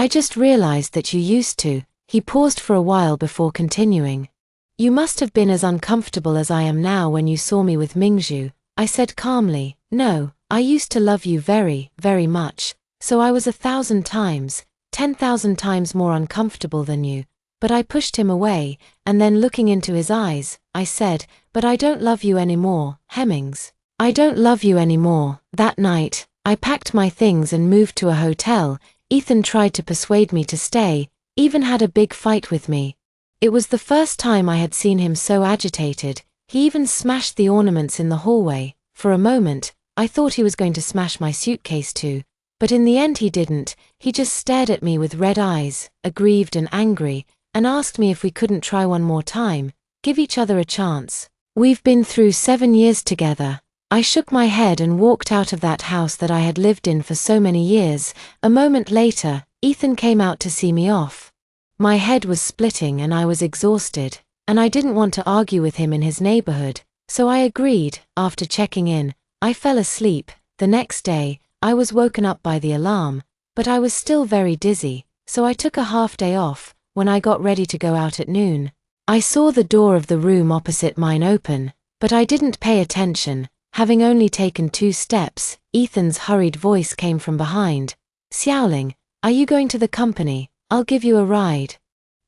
[SPEAKER 1] just realized that you used to." He paused for a while before continuing. "You must have been as uncomfortable as I am now when you saw me with Mingzhu." I said calmly, "No, I used to love you very, very much, so I was 1,000 times, 10,000 times more uncomfortable than you." But I pushed him away, and then looking into his eyes, I said, "But I don't love you anymore, Hemmings. I don't love you anymore." That night, I packed my things and moved to a hotel. Ethan tried to persuade me to stay, even had a big fight with me. It was the first time I had seen him so agitated. He even smashed the ornaments in the hallway. For a moment, I thought he was going to smash my suitcase too, but in the end he didn't. He just stared at me with red eyes, aggrieved and angry, and asked me if we couldn't try one more time, give each other a chance. "We've been through 7 years together." I shook my head and walked out of that house that I had lived in for so many years. A moment later, Ethan came out to see me off. My head was splitting and I was exhausted, and I didn't want to argue with him in his neighborhood, so I agreed. After checking in, I fell asleep. The next day, I was woken up by the alarm, but I was still very dizzy, so I took a half day off. When I got ready to go out at noon, I saw the door of the room opposite mine open, but I didn't pay attention. Having only taken 2 steps, Ethan's hurried voice came from behind. "Xiaoling, are you going to the company? I'll give you a ride."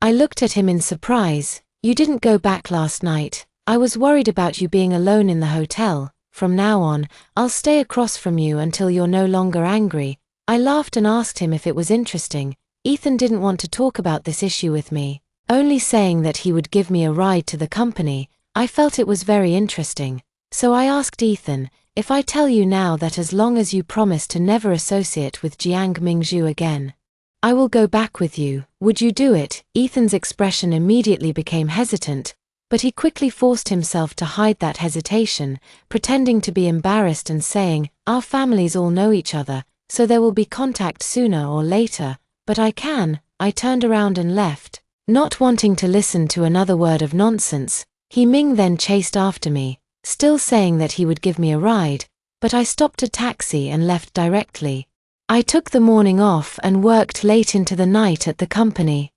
[SPEAKER 1] I looked at him in surprise. "You didn't go back last night. I was worried about you being alone in the hotel. From now on, I'll stay across from you until you're no longer angry." I laughed and asked him if it was interesting. Ethan didn't want to talk about this issue with me, only saying that he would give me a ride to the company. I felt it was very interesting. So I asked Ethan, "If I tell you now that as long as you promise to never associate with Jiang Mingzhu again, I will go back with you, would you do it?" Ethan's expression immediately became hesitant, but he quickly forced himself to hide that hesitation, pretending to be embarrassed and saying, "Our families all know each other, so there will be contact sooner or later. But I can." I turned around and left, not wanting to listen to another word of nonsense. Ming then chased after me, still saying that he would give me a ride, but I stopped a taxi and left directly. I took the morning off and worked late into the night at the company.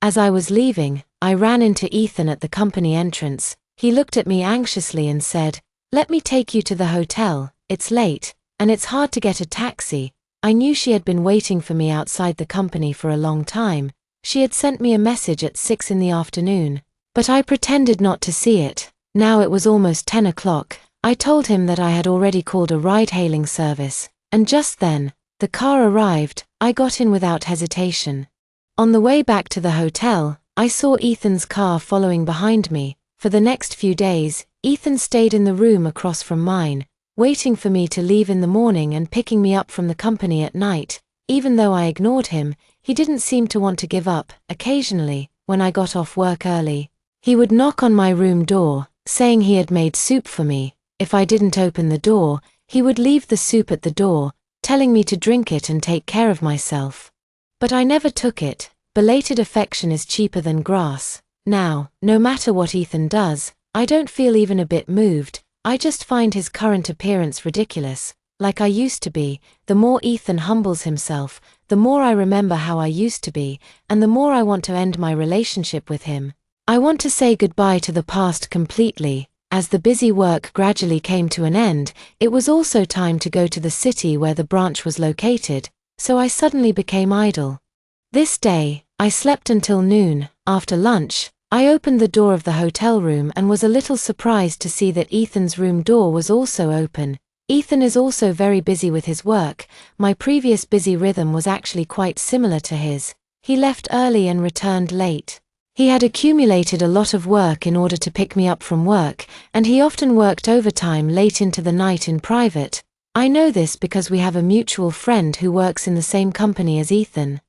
[SPEAKER 1] As I was leaving, I ran into Ethan at the company entrance. He looked at me anxiously and said, "Let me take you to the hotel. It's late, and it's hard to get a taxi." I knew she had been waiting for me outside the company for a long time. She had sent me a message at 6 in the afternoon, but I pretended not to see it. Now it was almost 10 o'clock. I told him that I had already called a ride-hailing service, and just then, the car arrived. I got in without hesitation. On the way back to the hotel, I saw Ethan's car following behind me. For the next few days, Ethan stayed in the room across from mine, waiting for me to leave in the morning and picking me up from the company at night. Even though I ignored him, he didn't seem to want to give up. Occasionally, when I got off work early, he would knock on my room door, saying he had made soup for me. If I didn't open the door, he would leave the soup at the door, telling me to drink it and take care of myself. But I never took it. Belated affection is cheaper than grass. Now, no matter what Ethan does, I don't feel even a bit moved. I just find his current appearance ridiculous. Like I used to be. The more Ethan humbles himself, the more I remember how I used to be, and the more I want to end my relationship with him. I want to say goodbye to the past completely. As the busy work gradually came to an end, it was also time to go to the city where the branch was located, so I suddenly became idle. This day, I slept until noon. After lunch, I opened the door of the hotel room and was a little surprised to see that Ethan's room door was also open. Ethan is also very busy with his work. My previous busy rhythm was actually quite similar to his. He left early and returned late. He had accumulated a lot of work in order to pick me up from work, and he often worked overtime late into the night in private. I know this because we have a mutual friend who works in the same company as Ethan.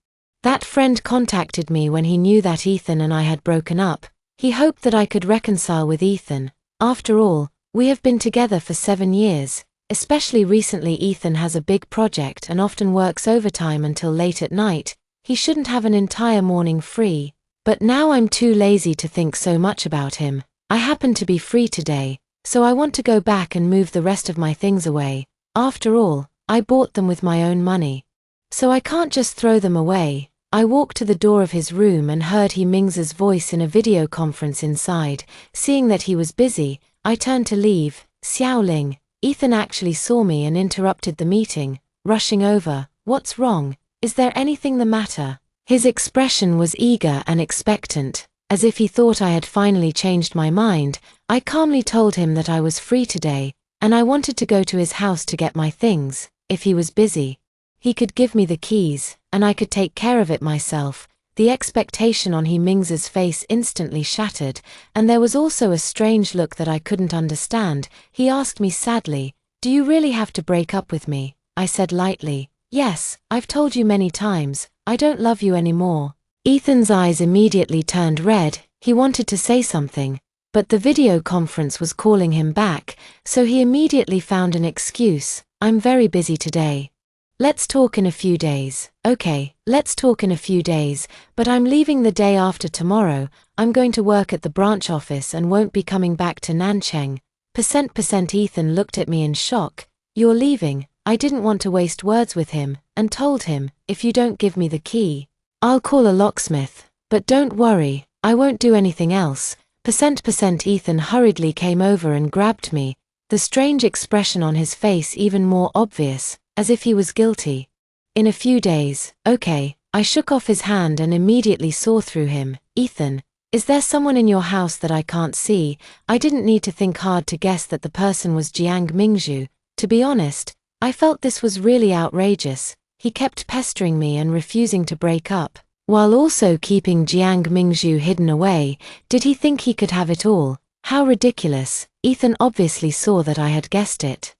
[SPEAKER 1] That friend contacted me when he knew that Ethan and I had broken up. He hoped that I could reconcile with Ethan. After all, we have been together for 7 years. Especially recently, Ethan has a big project and often works overtime until late at night. He shouldn't have an entire morning free. But now I'm too lazy to think so much about him. I happen to be free today, so I want to go back and move the rest of my things away. After all, I bought them with my own money. So I can't just throw them away. I walked to the door of his room and heard Ming's voice in a video conference inside. Seeing that he was busy, I turned to leave. Xiaoling, Ethan actually saw me and interrupted the meeting, rushing over. What's wrong? Is there anything the matter? His expression was eager and expectant, as if he thought I had finally changed my mind. I calmly told him that I was free today, and I wanted to go to his house to get my things. If he was busy, he could give me the keys, and I could take care of it myself. The expectation on Ming's face instantly shattered, and there was also a strange look that I couldn't understand. He asked me sadly, "Do you really have to break up with me?" I said lightly, "Yes, I've told you many times, I don't love you anymore." Ethan's eyes immediately turned red. He wanted to say something, but the video conference was calling him back, so he immediately found an excuse. "I'm very busy today. Let's talk in a few days." "Okay, let's talk in a few days, but I'm leaving the day after tomorrow. I'm going to work at the branch office and won't be coming back to Nancheng." Ethan looked at me in shock. "You're leaving?" I didn't want to waste words with him, and told him, "If you don't give me the key, I'll call a locksmith. But don't worry, I won't do anything else." Ethan hurriedly came over and grabbed me, the strange expression on his face even more obvious, as if he was guilty. "In a few days, okay." I shook off his hand and immediately saw through him. "Ethan, is there someone in your house that I can't see?" I didn't need to think hard to guess that the person was Jiang Mingzhu. To be honest, I felt this was really outrageous. He kept pestering me and refusing to break up, while also keeping Jiang Mingzhu hidden away. Did he think he could have it all? How ridiculous. Ethan obviously saw that I had guessed it,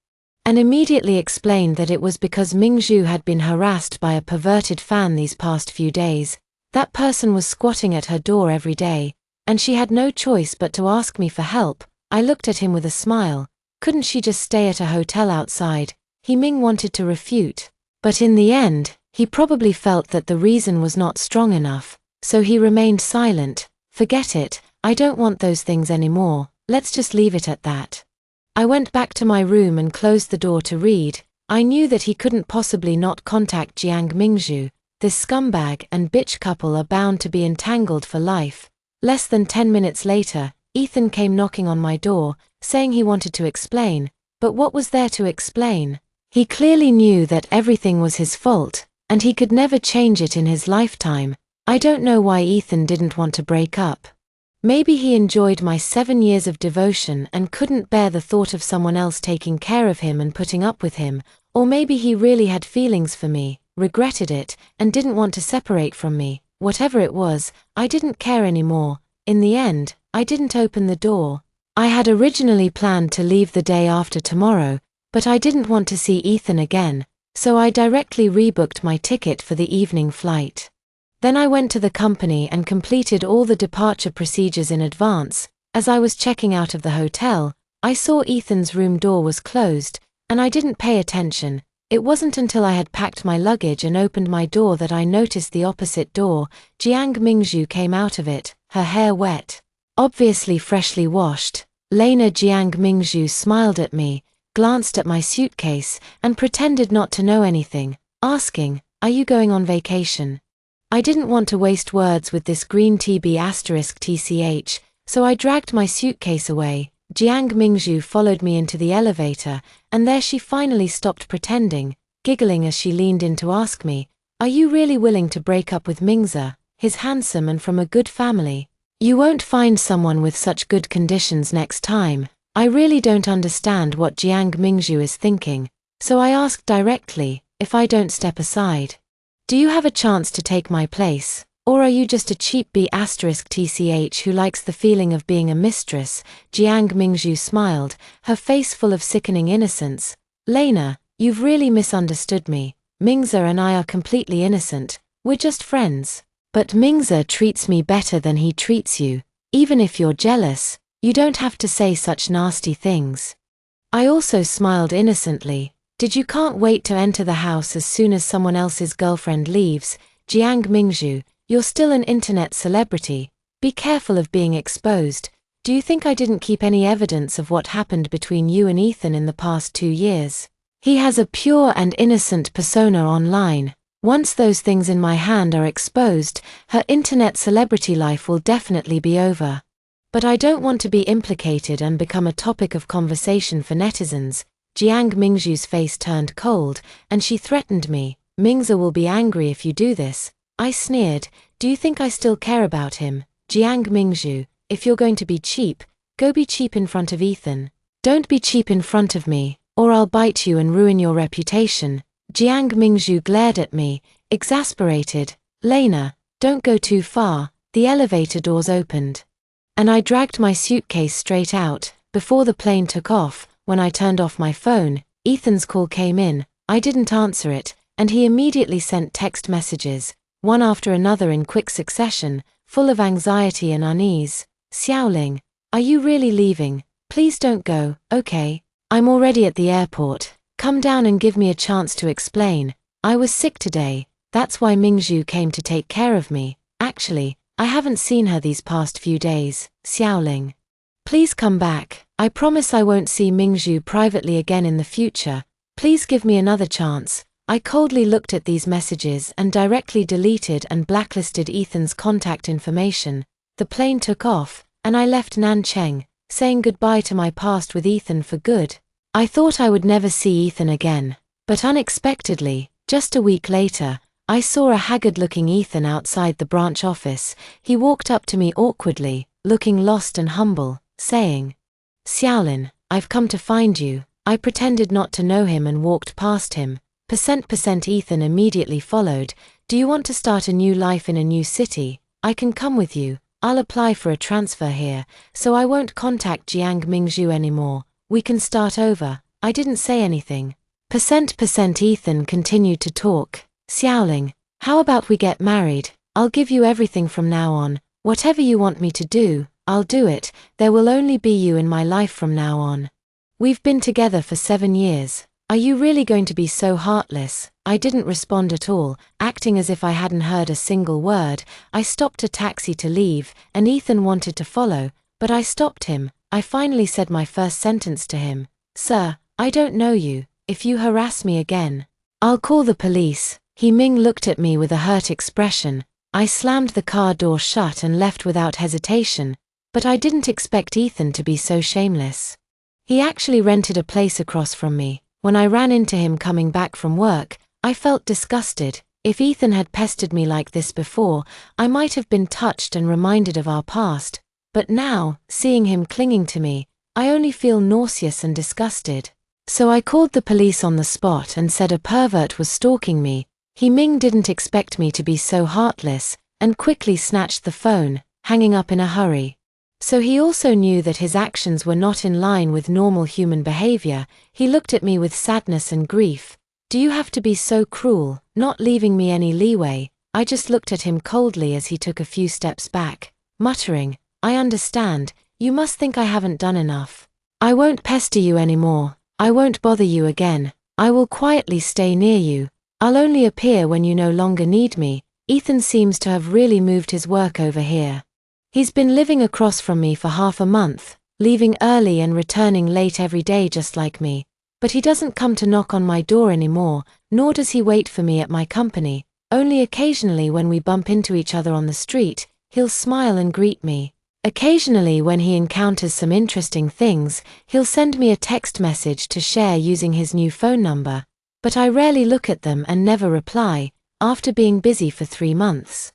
[SPEAKER 1] and immediately explained that it was because Mingzhu had been harassed by a perverted fan these past few days. That person was squatting at her door every day, and she had no choice but to ask me for help. I looked at him with a smile. Couldn't she just stay at a hotel outside? Ming wanted to refute, but in the end, he probably felt that the reason was not strong enough, so he remained silent. "Forget it, I don't want those things anymore, let's just leave it at that." I went back to my room and closed the door to read. I knew that he couldn't possibly not contact Jiang Mingzhu. This scumbag and bitch couple are bound to be entangled for life. Less than 10 minutes later, Ethan came knocking on my door, saying he wanted to explain. But what was there to explain? He clearly knew that everything was his fault, and he could never change it in his lifetime. I don't know why Ethan didn't want to break up. Maybe he enjoyed my 7 years of devotion and couldn't bear the thought of someone else taking care of him and putting up with him, or maybe he really had feelings for me, regretted it, and didn't want to separate from me. Whatever it was, I didn't care anymore. In the end, I didn't open the door. I had originally planned to leave the day after tomorrow, but I didn't want to see Ethan again, so I directly rebooked my ticket for the evening flight. Then I went to the company and completed all the departure procedures in advance. As I was checking out of the hotel, I saw Ethan's room door was closed, and I didn't pay attention. It wasn't until I had packed my luggage and opened my door that I noticed the opposite door. Jiang Mingzhu came out of it, her hair wet, obviously freshly washed. Lena Jiang Mingzhu smiled at me, glanced at my suitcase, and pretended not to know anything, asking, "Are you going on vacation?" I didn't want to waste words with this green TB*TCH, so I dragged my suitcase away. Jiang Mingzhu followed me into the elevator, and there she finally stopped pretending, giggling as she leaned in to ask me, "Are you really willing to break up with Mingze? He's handsome and from a good family. You won't find someone with such good conditions next time." I really don't understand what Jiang Mingzhu is thinking, so I asked directly, "If I don't step aside, do you have a chance to take my place? Or are you just a cheap B*TCH who likes the feeling of being a mistress?" Jiang Mingzhu smiled, her face full of sickening innocence. "Lena, you've really misunderstood me. Mingze and I are completely innocent. We're just friends. But Mingze treats me better than he treats you. Even if you're jealous, you don't have to say such nasty things." I also smiled innocently. "Did you can't wait to enter the house as soon as someone else's girlfriend leaves?" Jiang Mingzhu, you're still an internet celebrity. Be careful of being exposed. Do you think I didn't keep any evidence of what happened between you and Ethan in the past 2 years? He has a pure and innocent persona online. Once those things in my hand are exposed, her internet celebrity life will definitely be over. But I don't want to be implicated and become a topic of conversation for netizens. Jiang Mingzhu's face turned cold, and she threatened me. Mingza will be angry if you do this. I sneered. Do you think I still care about him? Jiang Mingzhu, if you're going to be cheap, go be cheap in front of Ethan. Don't be cheap in front of me, or I'll bite you and ruin your reputation. Jiang Mingzhu glared at me, exasperated. Lena, don't go too far. The elevator doors opened, and I dragged my suitcase straight out. Before the plane took off, when I turned off my phone, Ethan's call came in. I didn't answer it, and he immediately sent text messages, one after another in quick succession, full of anxiety and unease. Xiaoling, are you really leaving? Please don't go. Okay. I'm already at the airport. Come down and give me a chance to explain. I was sick today. That's why Mingzhu came to take care of me. Actually, I haven't seen her these past few days. Xiaoling, please come back. I promise I won't see Mingzhu privately again in the future. Please give me another chance. I coldly looked at these messages and directly deleted and blacklisted Ethan's contact information. The plane took off, and I left Nancheng, saying goodbye to my past with Ethan for good. I thought I would never see Ethan again, but unexpectedly, just a week later, I saw a haggard-looking Ethan outside the branch office. He walked up to me awkwardly, looking lost and humble, saying, Xiaolin, I've come to find you. I pretended not to know him and walked past him. Ethan immediately followed. Do you want to start a new life in a new city? I can come with you. I'll apply for a transfer here, so I won't contact Jiang Mingzhu anymore. We can start over. I didn't say anything. Ethan continued to talk. Xiaoling, how about we get married? I'll give you everything from now on. Whatever you want me to do, I'll do it. There will only be you in my life from now on. We've been together for 7 years. Are you really going to be so heartless? I didn't respond at all, acting as if I hadn't heard a single word. I stopped a taxi to leave, and Ethan wanted to follow, but I stopped him. I finally said my first sentence to him. Sir, I don't know you. If you harass me again, I'll call the police. Ming looked at me with a hurt expression. I slammed the car door shut and left without hesitation, but I didn't expect Ethan to be so shameless. He actually rented a place across from me. When I ran into him coming back from work, I felt disgusted. If Ethan had pestered me like this before, I might have been touched and reminded of our past. But now, seeing him clinging to me, I only feel nauseous and disgusted. So I called the police on the spot and said a pervert was stalking me. Ming didn't expect me to be so heartless, and quickly snatched the phone, hanging up in a hurry. So he also knew that his actions were not in line with normal human behavior. He looked at me with sadness and grief. Do you have to be so cruel, not leaving me any leeway? I just looked at him coldly as he took a few steps back, muttering, I understand, you must think I haven't done enough. I won't pester you anymore. I won't bother you again. I will quietly stay near you. I'll only appear when you no longer need me. Ethan seems to have really moved his work over here. He's been living across from me for half a month, leaving early and returning late every day just like me. But he doesn't come to knock on my door anymore, nor does he wait for me at my company. Only occasionally when we bump into each other on the street, he'll smile and greet me. Occasionally when he encounters some interesting things, he'll send me a text message to share using his new phone number. But I rarely look at them and never reply, after being busy for 3 months.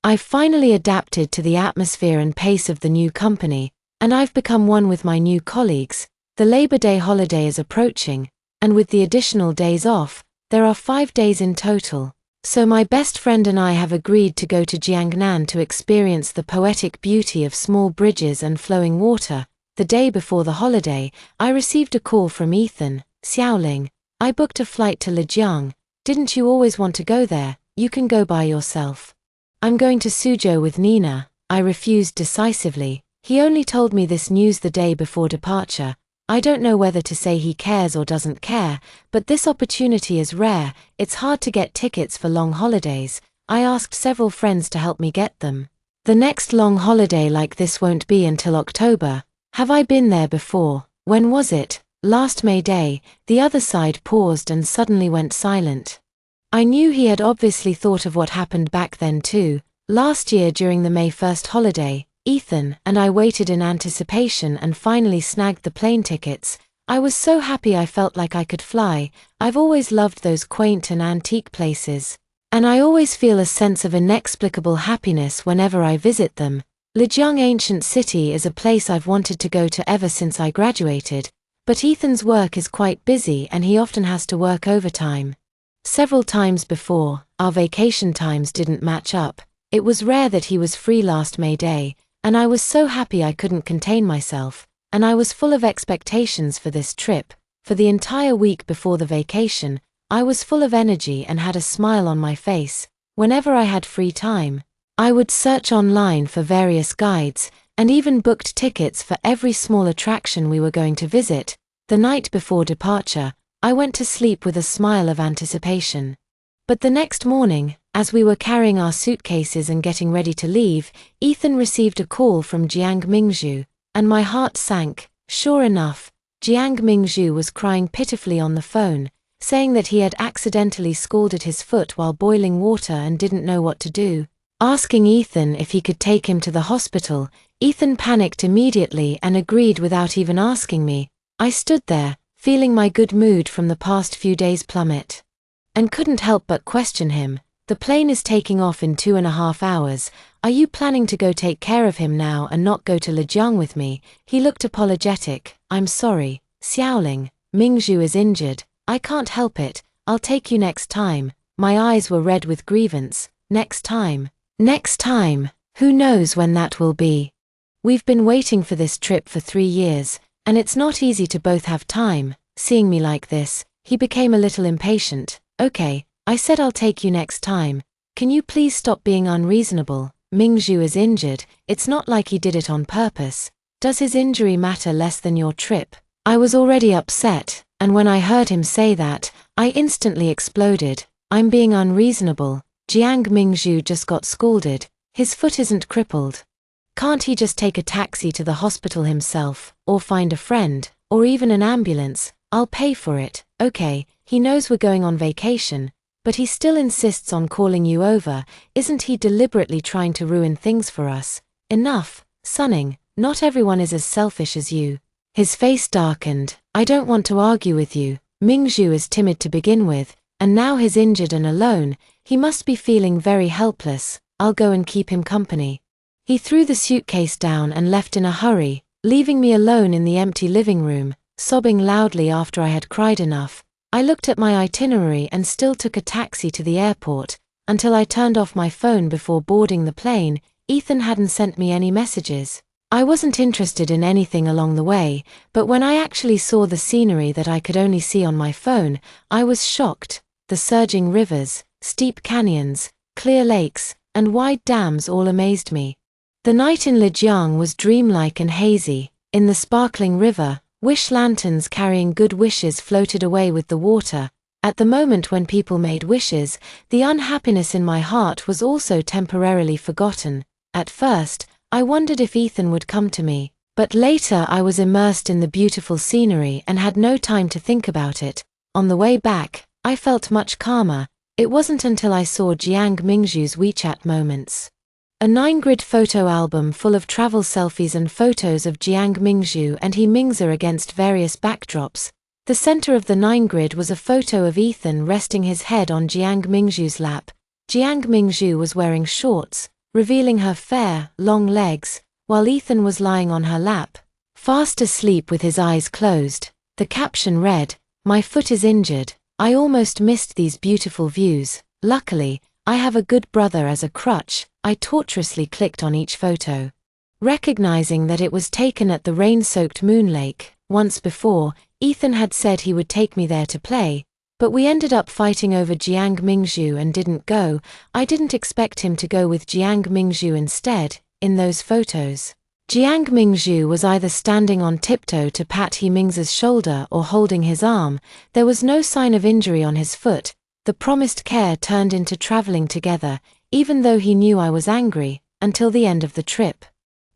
[SPEAKER 1] I've finally adapted to the atmosphere and pace of the new company, and I've become one with my new colleagues. The Labor Day holiday is approaching, and with the additional days off, there are 5 days in total. So my best friend and I have agreed to go to Jiangnan to experience the poetic beauty of small bridges and flowing water. The day before the holiday, I received a call from Ethan. Xiaoling, I booked a flight to Lijiang. Didn't you always want to go there? You can go by yourself. I'm going to Suzhou with Nina. I refused decisively. He only told me this news the day before departure. I don't know whether to say he cares or doesn't care, but this opportunity is rare. It's hard to get tickets for long holidays. I asked several friends to help me get them. The next long holiday like this won't be until October. Have I been there before? When was it? Last May Day. The other side paused and suddenly went silent. I knew he had obviously thought of what happened back then too. Last year during the May 1st holiday, Ethan and I waited in anticipation and finally snagged the plane tickets. I was so happy I felt like I could fly. I've always loved those quaint and antique places. And I always feel a sense of inexplicable happiness whenever I visit them. Lijiang Ancient City is a place I've wanted to go to ever since I graduated, but Ethan's work is quite busy and he often has to work overtime. Several times before, our vacation times didn't match up. It was rare that he was free last May Day, and I was so happy I couldn't contain myself, and I was full of expectations for this trip. For the entire week before the vacation, I was full of energy and had a smile on my face. Whenever I had free time, I would search online for various guides, and even booked tickets for every small attraction we were going to visit. The night before departure, I went to sleep with a smile of anticipation. But the next morning, as we were carrying our suitcases and getting ready to leave, Ethan received a call from Jiang Mingzhu, and my heart sank. Sure enough, Jiang Mingzhu was crying pitifully on the phone, saying that he had accidentally scalded his foot while boiling water and didn't know what to do. Asking Ethan if he could take him to the hospital, Ethan panicked immediately and agreed without even asking me. I stood there, feeling my good mood from the past few days plummet, and couldn't help but question him. The plane is taking off in 2.5 hours. Are you planning to go take care of him now and not go to Lijiang with me? He looked apologetic. I'm sorry, Xiaoling. Mingzhu is injured. I can't help it. I'll take you next time. My eyes were red with grievance. Next time. Next time. Who knows when that will be? We've been waiting for this trip for 3 years, and it's not easy to both have time. Seeing me like this, he became a little impatient. Okay, I said I'll take you next time. Can you please stop being unreasonable? Mingzhu is injured. It's not like he did it on purpose. Does his injury matter less than your trip? I was already upset, and when I heard him say that, I instantly exploded. I'm being unreasonable. Jiang Mingzhu just got scalded. His foot isn't crippled. Can't he just take a taxi to the hospital himself, or find a friend, or even an ambulance? I'll pay for it. Okay, he knows we're going on vacation, but he still insists on calling you over. Isn't he deliberately trying to ruin things for us? Enough, Sunning. Not everyone is as selfish as you. His face darkened. I don't want to argue with you. Mingzhu is timid to begin with, and now he's injured and alone. He must be feeling very helpless. I'll go and keep him company. He threw the suitcase down and left in a hurry, leaving me alone in the empty living room, sobbing loudly after I had cried enough. I looked at my itinerary and still took a taxi to the airport, until I turned off my phone before boarding the plane. Ethan hadn't sent me any messages. I wasn't interested in anything along the way, but when I actually saw the scenery that I could only see on my phone, I was shocked. The surging rivers, steep canyons, clear lakes, and wide dams all amazed me. The night in Lijiang was dreamlike and hazy. In the sparkling river, wish lanterns carrying good wishes floated away with the water. At the moment when people made wishes, the unhappiness in my heart was also temporarily forgotten. At first, I wondered if Ethan would come to me, but later I was immersed in the beautiful scenery and had no time to think about it. On the way back, I felt much calmer. It wasn't until I saw Jiang Mingzhu's WeChat moments. A 9-grid photo album full of travel selfies and photos of Jiang Mingzhu and he Mingza against various backdrops. The center of the 9-grid was a photo of Ethan resting his head on Jiang Mingzhu's lap. Jiang Mingzhu was wearing shorts, revealing her fair, long legs, while Ethan was lying on her lap, fast asleep with his eyes closed. The caption read, "My foot is injured. I almost missed these beautiful views. Luckily, I have a good brother as a crutch." I tortuously clicked on each photo, recognizing that it was taken at the rain-soaked Moon Lake. Once before, Ethan had said he would take me there to play, but we ended up fighting over Jiang Mingzhu and didn't go. I didn't expect him to go with Jiang Mingzhu instead. In those photos, Jiang Mingzhu was either standing on tiptoe to pat he Mingza's shoulder or holding his arm. There was no sign of injury on his foot. The promised care turned into traveling together, even though he knew I was angry, until the end of the trip.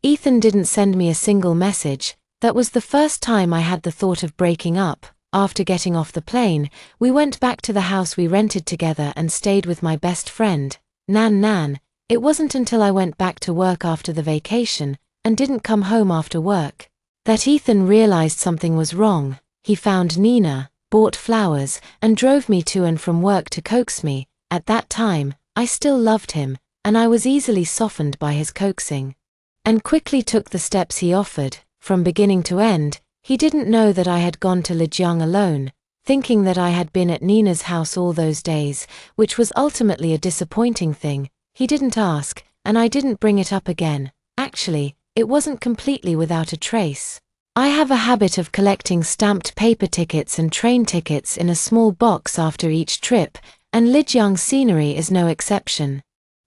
[SPEAKER 1] Ethan didn't send me a single message. That was the first time I had the thought of breaking up. After getting off the plane, we went back to the house we rented together and stayed with my best friend, Nan. It wasn't until I went back to work after the vacation, and didn't come home after work, that Ethan realized something was wrong. He found Nina, bought flowers, and drove me to and from work to coax me. At that time, I still loved him, and I was easily softened by his coaxing, and quickly took the steps he offered. From beginning to end, he didn't know that I had gone to Lijiang alone, thinking that I had been at Nina's house all those days, which was ultimately a disappointing thing. He didn't ask, and I didn't bring it up again. Actually, it wasn't completely without a trace. I have a habit of collecting stamped paper tickets and train tickets in a small box after each trip, and Lijiang scenery is no exception.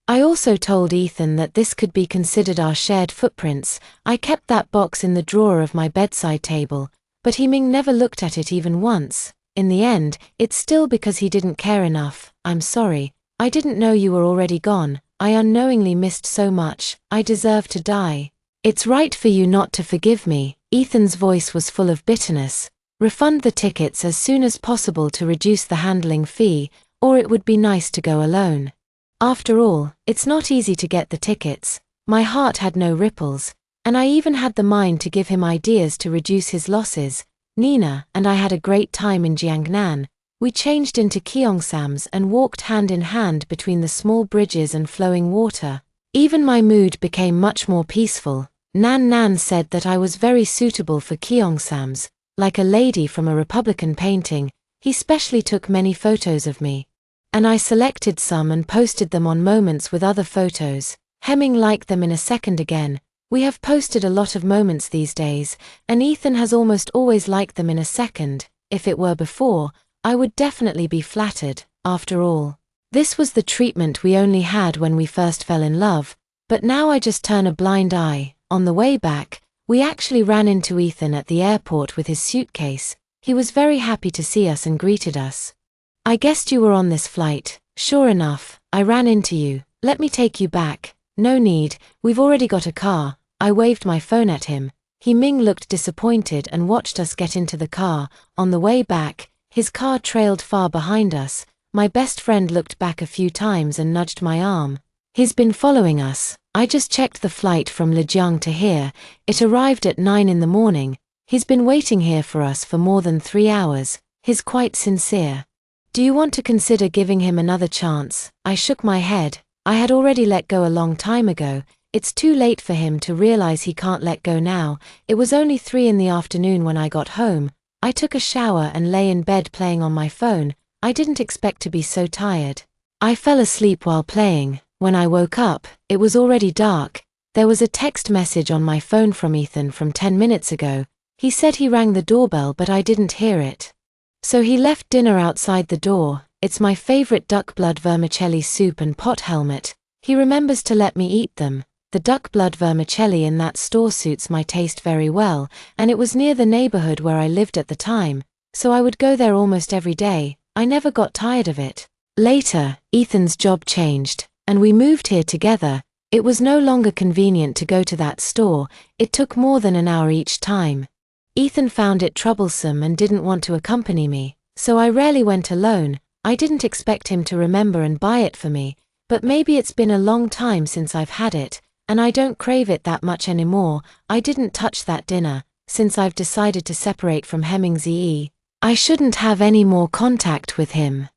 [SPEAKER 1] I also told Ethan that this could be considered our shared footprints. I kept that box in the drawer of my bedside table, but Himing never looked at it even once. In the end, it's still because he didn't care enough. I'm sorry. I didn't know you were already gone. I unknowingly missed so much. I deserve to die. It's right for you not to forgive me. Ethan's voice was full of bitterness. Refund the tickets as soon as possible to reduce the handling fee, or it would be nice to go alone. After all, it's not easy to get the tickets. My heart had no ripples, and I even had the mind to give him ideas to reduce his losses. Nina and I had a great time in Jiangnan. We changed into Gyeongsam's and walked hand in hand between the small bridges and flowing water. Even my mood became much more peaceful. Nan said that I was very suitable for Gyeongsam's, like a lady from a Republican painting. He specially took many photos of me, and I selected some and posted them on Moments with other photos. Hemming liked them in a second again. We have posted a lot of moments these days, and Ethan has almost always liked them in a second. If it were before, I would definitely be flattered. After all, this was the treatment we only had when we first fell in love, but now I just turn a blind eye. On the way back, we actually ran into Ethan at the airport with his suitcase. He was very happy to see us and greeted us. I guessed you were on this flight. Sure enough, I ran into you. Let me take you back. No need, we've already got a car. I waved my phone at him. Himing looked disappointed and watched us get into the car. On the way back, his car trailed far behind us. My best friend looked back a few times and nudged my arm. He's been following us. I just checked the flight from Lijiang to here. It arrived at 9 in the morning. He's been waiting here for us for more than 3 hours. He's quite sincere. Do you want to consider giving him another chance? I shook my head. I had already let go a long time ago. It's too late for him to realize he can't let go now. It was only 3 in the afternoon when I got home. I took a shower and lay in bed playing on my phone. I didn't expect to be so tired. I fell asleep while playing. When I woke up, it was already dark. There was a text message on my phone from Ethan from 10 minutes ago. He said he rang the doorbell but I didn't hear it. So he left dinner outside the door. It's my favorite duck blood vermicelli soup and pot helmet. He remembers to let me eat them. The duck blood vermicelli in that store suits my taste very well, and it was near the neighborhood where I lived at the time, so I would go there almost every day. I never got tired of it. Later, Ethan's job changed, and we moved here together. It was no longer convenient to go to that store. It took more than an hour each time. Ethan found it troublesome and didn't want to accompany me, so I rarely went alone. I didn't expect him to remember and buy it for me, but maybe it's been a long time since I've had it, and I don't crave it that much anymore. I didn't touch that dinner. Since I've decided to separate from Hemming Ze, I shouldn't have any more contact with him.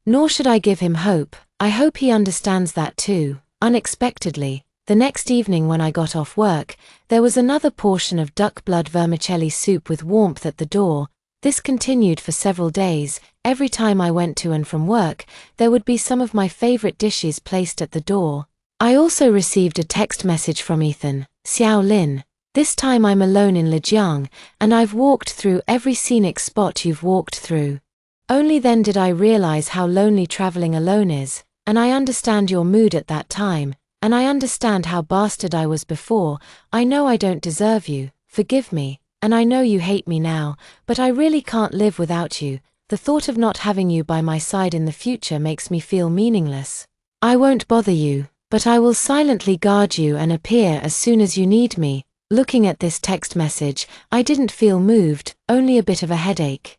[SPEAKER 1] Nor should I give him hope. I hope he understands that too. Unexpectedly, the next evening when I got off work, there was another portion of duck blood vermicelli soup with warmth at the door. This continued for several days. Every time I went to and from work, there would be some of my favorite dishes placed at the door. I also received a text message from Ethan, Xiao Lin. This time I'm alone in Lijiang, and I've walked through every scenic spot you've walked through. Only then did I realize how lonely traveling alone is, and I understand your mood at that time, and I understand how bastard I was before. I know I don't deserve you, forgive me, and I know you hate me now, but I really can't live without you. The thought of not having you by my side in the future makes me feel meaningless. I won't bother you, but I will silently guard you and appear as soon as you need me. Looking at this text message, I didn't feel moved, only a bit of a headache.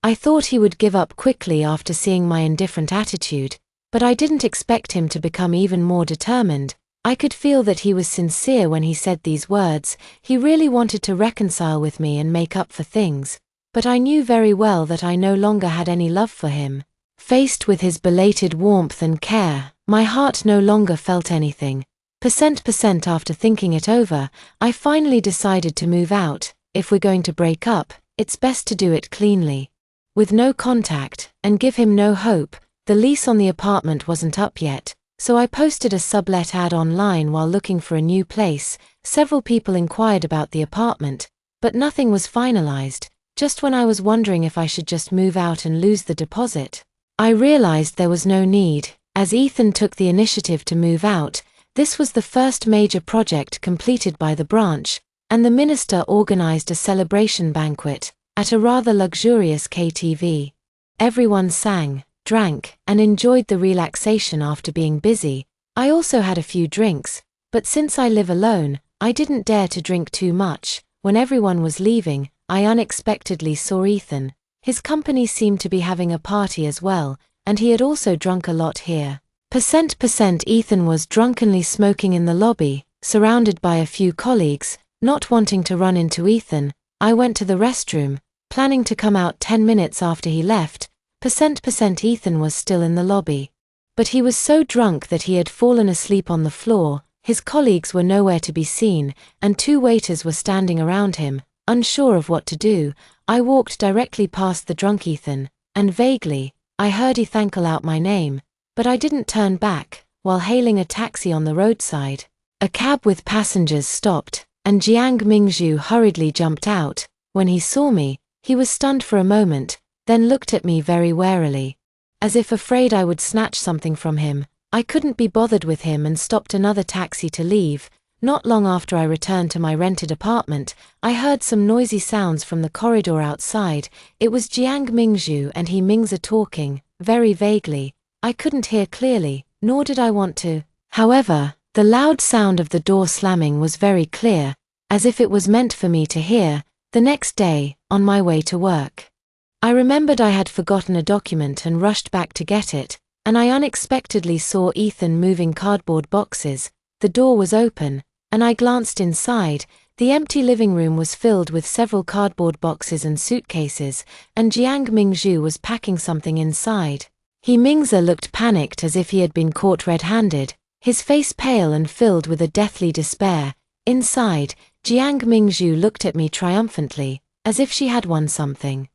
[SPEAKER 1] I thought he would give up quickly after seeing my indifferent attitude, but I didn't expect him to become even more determined. I could feel that he was sincere when he said these words. He really wanted to reconcile with me and make up for things, but I knew very well that I no longer had any love for him. Faced with his belated warmth and care, my heart no longer felt anything. After thinking it over, I finally decided to move out. If we're going to break up, it's best to do it cleanly, with no contact, and give him no hope. The lease on the apartment wasn't up yet, so I posted a sublet ad online while looking for a new place. Several people inquired about the apartment, but nothing was finalized. Just when I was wondering if I should just move out and lose the deposit, I realized there was no need, as Ethan took the initiative to move out. This was the first major project completed by the branch, and the minister organized a celebration banquet at a rather luxurious KTV. Everyone sang, drank, and enjoyed the relaxation after being busy. I also had a few drinks, but since I live alone, I didn't dare to drink too much. When everyone was leaving, I unexpectedly saw Ethan. His company seemed to be having a party as well, and he had also drunk a lot here. Ethan was drunkenly smoking in the lobby, surrounded by a few colleagues. Not wanting to run into Ethan, I went to the restroom, planning to come out 10 minutes after he left. Ethan was still in the lobby, but he was so drunk that he had fallen asleep on the floor. His colleagues were nowhere to be seen, and 2 waiters were standing around him, unsure of what to do. I walked directly past the drunk Ethan, and vaguely, I heard Ethan call out my name, but I didn't turn back. While hailing a taxi on the roadside, a cab with passengers stopped, and Jiang Mingzhu hurriedly jumped out. When he saw me, he was stunned for a moment, then looked at me very warily, as if afraid I would snatch something from him. I couldn't be bothered with him and stopped another taxi to leave. Not long after I returned to my rented apartment, I heard some noisy sounds from the corridor outside. It was Jiang Mingzhu and he Mingza talking, very vaguely. I couldn't hear clearly, nor did I want to. However, the loud sound of the door slamming was very clear, as if it was meant for me to hear. The next day, on my way to work, I remembered I had forgotten a document and rushed back to get it, and I unexpectedly saw Ethan moving cardboard boxes. The door was open, and I glanced inside. The empty living room was filled with several cardboard boxes and suitcases, and Jiang Mingzhu was packing something inside. He Mingza looked panicked, as if he had been caught red-handed, his face pale and filled with a deathly despair. Inside, Jiang Mingzhu looked at me triumphantly, as if she had won something.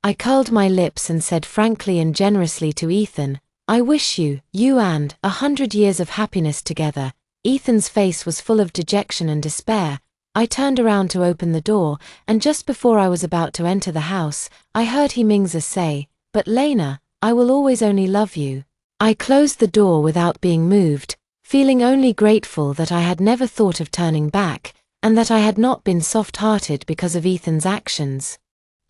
[SPEAKER 1] I curled my lips and said frankly and generously to Ethan, "I wish you and 100 years of happiness together." Ethan's face was full of dejection and despair. I turned around to open the door, and just before I was about to enter the house, I heard he Mingza say, "But Lena, I will always only love you." I closed the door without being moved, feeling only grateful that I had never thought of turning back, and that I had not been soft-hearted because of Ethan's actions.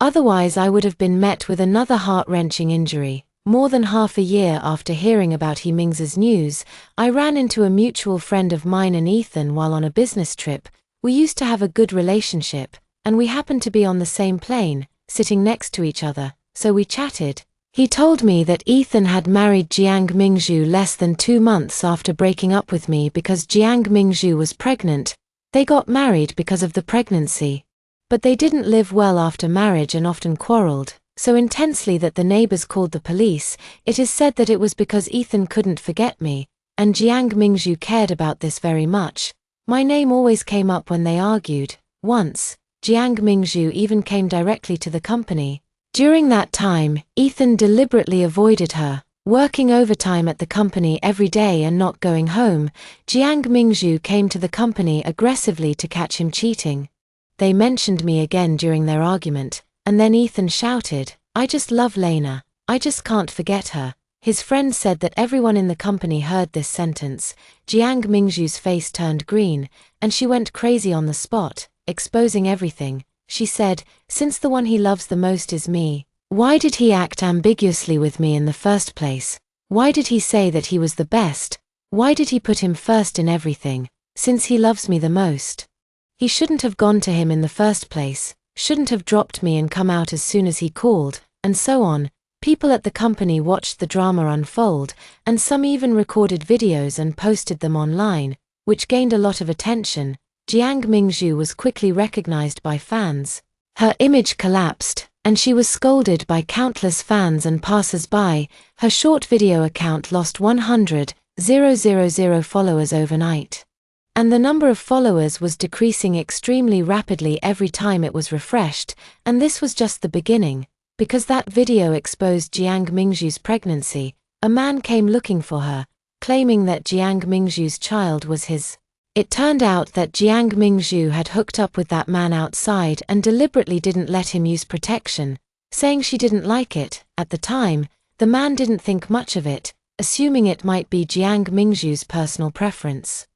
[SPEAKER 1] Otherwise I would have been met with another heart-wrenching injury. More than half a year after hearing about he Mingza's news, I ran into a mutual friend of mine and Ethan while on a business trip. We used to have a good relationship, and we happened to be on the same plane, sitting next to each other, so we chatted. He told me that Ethan had married Jiang Mingzhu less than 2 months after breaking up with me because Jiang Mingzhu was pregnant. They got married because of the pregnancy, but they didn't live well after marriage and often quarreled so intensely that the neighbors called the police. It is said that it was because Ethan couldn't forget me, and Jiang Mingzhu cared about this very much. My name always came up when they argued. Once, Jiang Mingzhu even came directly to the company. During that time, Ethan deliberately avoided her, working overtime at the company every day and not going home. Jiang Mingzhu came to the company aggressively to catch him cheating. They mentioned me again during their argument, and then Ethan shouted, "I just love Lena, I just can't forget her." His friend said that everyone in the company heard this sentence. Jiang Mingzhu's face turned green, and she went crazy on the spot, exposing everything. She said, "Since the one he loves the most is me, Why did he act ambiguously with me in the first place? Why did he say that he was the best? Why did he put him first in everything, since he loves me the most? He shouldn't have gone to him in the first place, shouldn't have dropped me and come out as soon as he called, and so on. People at the company watched the drama unfold, and some even recorded videos and posted them online, which gained a lot of attention. Jiang Mingzhu was quickly recognized by fans. Her image collapsed, and she was scolded by countless fans and passers-by. Her short video account lost 100,000 followers overnight. And the number of followers was decreasing extremely rapidly every time it was refreshed, and this was just the beginning. Because that video exposed Jiang Mingzhu's pregnancy, a man came looking for her, claiming that Jiang Mingzhu's child was his. It turned out that Jiang Mingzhu had hooked up with that man outside and deliberately didn't let him use protection, saying she didn't like it. At the time, the man didn't think much of it, assuming it might be Jiang Mingzhu's personal preference.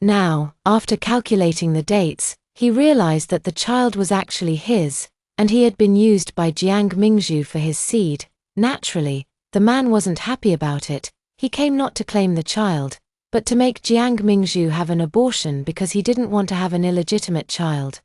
[SPEAKER 1] Now, after calculating the dates, he realized that the child was actually his, and he had been used by Jiang Mingzhu for his seed. Naturally, the man wasn't happy about it. He came not to claim the child, but to make Jiang Mingzhu have an abortion because he didn't want to have an illegitimate child.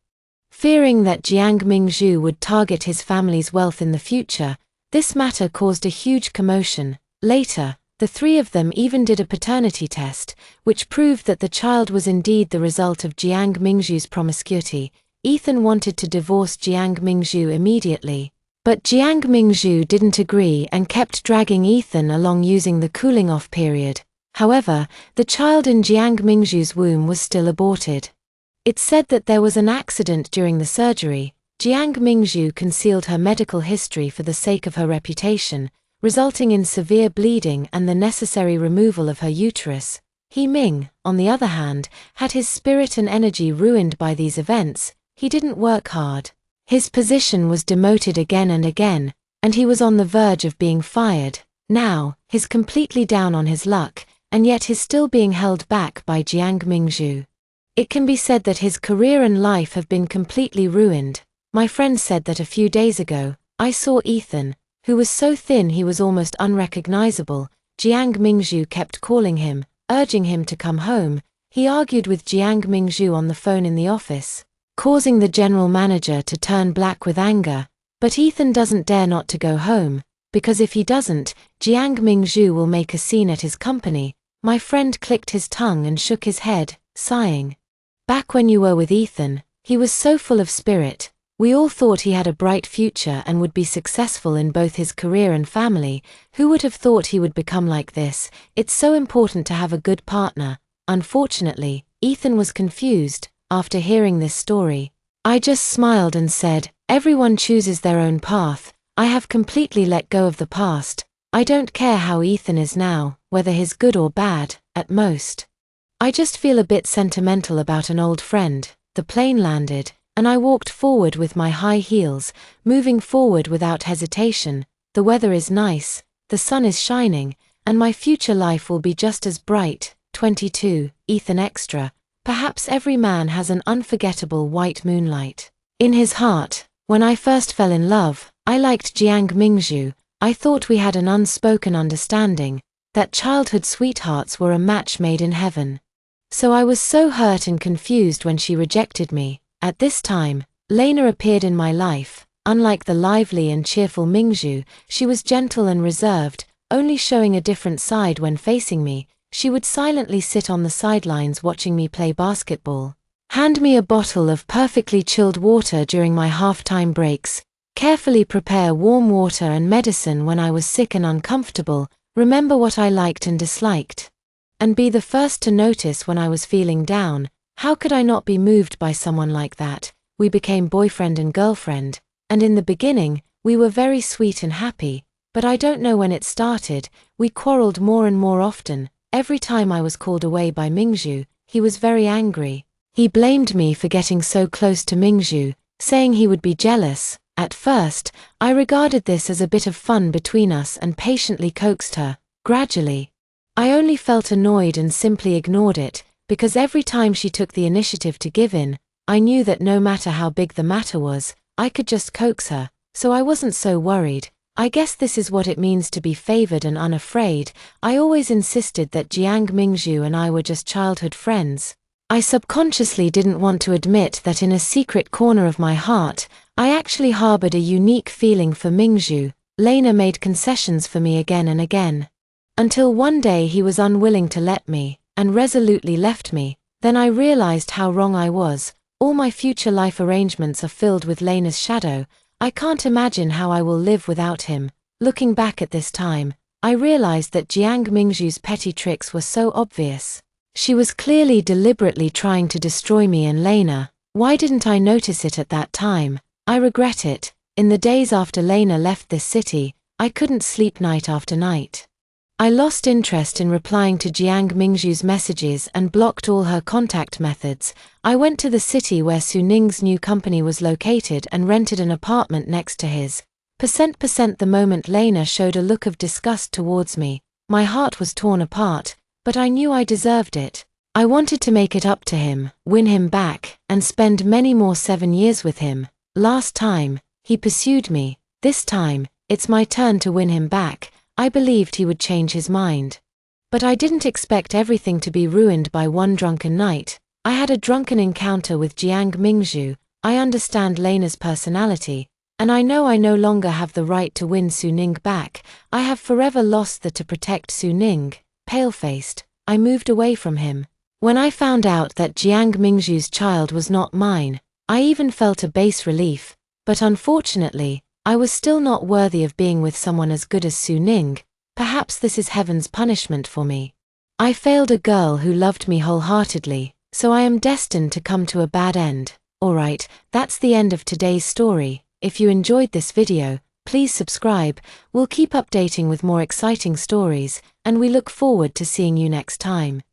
[SPEAKER 1] Fearing that Jiang Mingzhu would target his family's wealth in the future, this matter caused a huge commotion. Later, the three of them even did a paternity test, which proved that the child was indeed the result of Jiang Mingzhu's promiscuity. Ethan wanted to divorce Jiang Mingzhu immediately, but Jiang Mingzhu didn't agree and kept dragging Ethan along using the cooling-off period. However, the child in Jiang Mingzhu's womb was still aborted. It's said that there was an accident during the surgery. Jiang Mingzhu concealed her medical history for the sake of her reputation, resulting in severe bleeding and the necessary removal of her uterus. He Ming, on the other hand, had his spirit and energy ruined by these events. He didn't work hard. His position was demoted again and again, and he was on the verge of being fired. Now, he's completely down on his luck, and yet he's still being held back by Jiang Mingzhu. It can be said that his career and life have been completely ruined. My friend said that a few days ago, I saw Ethan, who was so thin he was almost unrecognizable. Jiang Mingzhu kept calling him, urging him to come home. He argued with Jiang Mingzhu on the phone in the office, causing the general manager to turn black with anger. But Ethan doesn't dare not to go home, because if he doesn't, Jiang Mingzhu will make a scene at his company. My friend clicked his tongue and shook his head, sighing. Back when you were with Ethan, he was so full of spirit. We all thought he had a bright future and would be successful in both his career and family. Who would have thought he would become like this? It's so important to have a good partner. Unfortunately, Ethan was confused. After hearing this story, I just smiled and said, everyone chooses their own path. I have completely let go of the past. I don't care how Ethan is now, whether he's good or bad, at most. I just feel a bit sentimental about an old friend. The plane landed, and I walked forward with my high heels, moving forward without hesitation. The weather is nice, the sun is shining, and my future life will be just as bright. 22, Ethan Extra. Perhaps every man has an unforgettable white moonlight in his heart. When I first fell in love, I liked Jiang Mingzhu. I thought we had an unspoken understanding, that childhood sweethearts were a match made in heaven. So I was so hurt and confused when she rejected me. At this time, Lena appeared in my life. Unlike the lively and cheerful Mingzhu, she was gentle and reserved, only showing a different side when facing me. She would silently sit on the sidelines watching me play basketball, hand me a bottle of perfectly chilled water during my half-time breaks, carefully prepare warm water and medicine when I was sick and uncomfortable, remember what I liked and disliked, and be the first to notice when I was feeling down. How could I not be moved by someone like that? We became boyfriend and girlfriend, and in the beginning, we were very sweet and happy, but I don't know when it started. We quarreled more and more often. Every time I was called away by Mingzhu, he was very angry. He blamed me for getting so close to Mingzhu, saying he would be jealous. At first, I regarded this as a bit of fun between us and patiently coaxed her. Gradually, I only felt annoyed and simply ignored it, because every time she took the initiative to give in, I knew that no matter how big the matter was, I could just coax her, so I wasn't so worried. I guess this is what it means to be favored and unafraid. I always insisted that Jiang Mingzhu and I were just childhood friends. I subconsciously didn't want to admit that in a secret corner of my heart, I actually harbored a unique feeling for Mingzhu. Lena made concessions for me again and again. Until one day he was unwilling to let me, and resolutely left me. Then I realized how wrong I was. All my future life arrangements are filled with Lena's shadow. I can't imagine how I will live without him. Looking back at this time, I realized that Jiang Mingzhu's petty tricks were so obvious. She was clearly deliberately trying to destroy me and Lena. Why didn't I notice it at that time? I regret it. In the days after Lena left this city, I couldn't sleep night after night. I lost interest in replying to Jiang Mingzhu's messages and blocked all her contact methods. I went to the city where Su Ning's new company was located and rented an apartment next to his. The moment Lena showed a look of disgust towards me, my heart was torn apart, but I knew I deserved it. I wanted to make it up to him, win him back, and spend many more 7 years with him. Last time, he pursued me. This time, it's my turn to win him back. I believed he would change his mind. But I didn't expect everything to be ruined by one drunken night. I had a drunken encounter with Jiang Mingzhu. I understand Lena's personality, and I know I no longer have the right to win Su Ning back. I have forever lost the to protect Su Ning. Pale-faced, I moved away from him. When I found out that Jiang Mingzhu's child was not mine, I even felt a base relief. But unfortunately, I was still not worthy of being with someone as good as Su Ning. Perhaps this is heaven's punishment for me. I failed a girl who loved me wholeheartedly, so I am destined to come to a bad end. Alright, that's the end of today's story. If you enjoyed this video, please subscribe. We'll keep updating with more exciting stories, and we look forward to seeing you next time.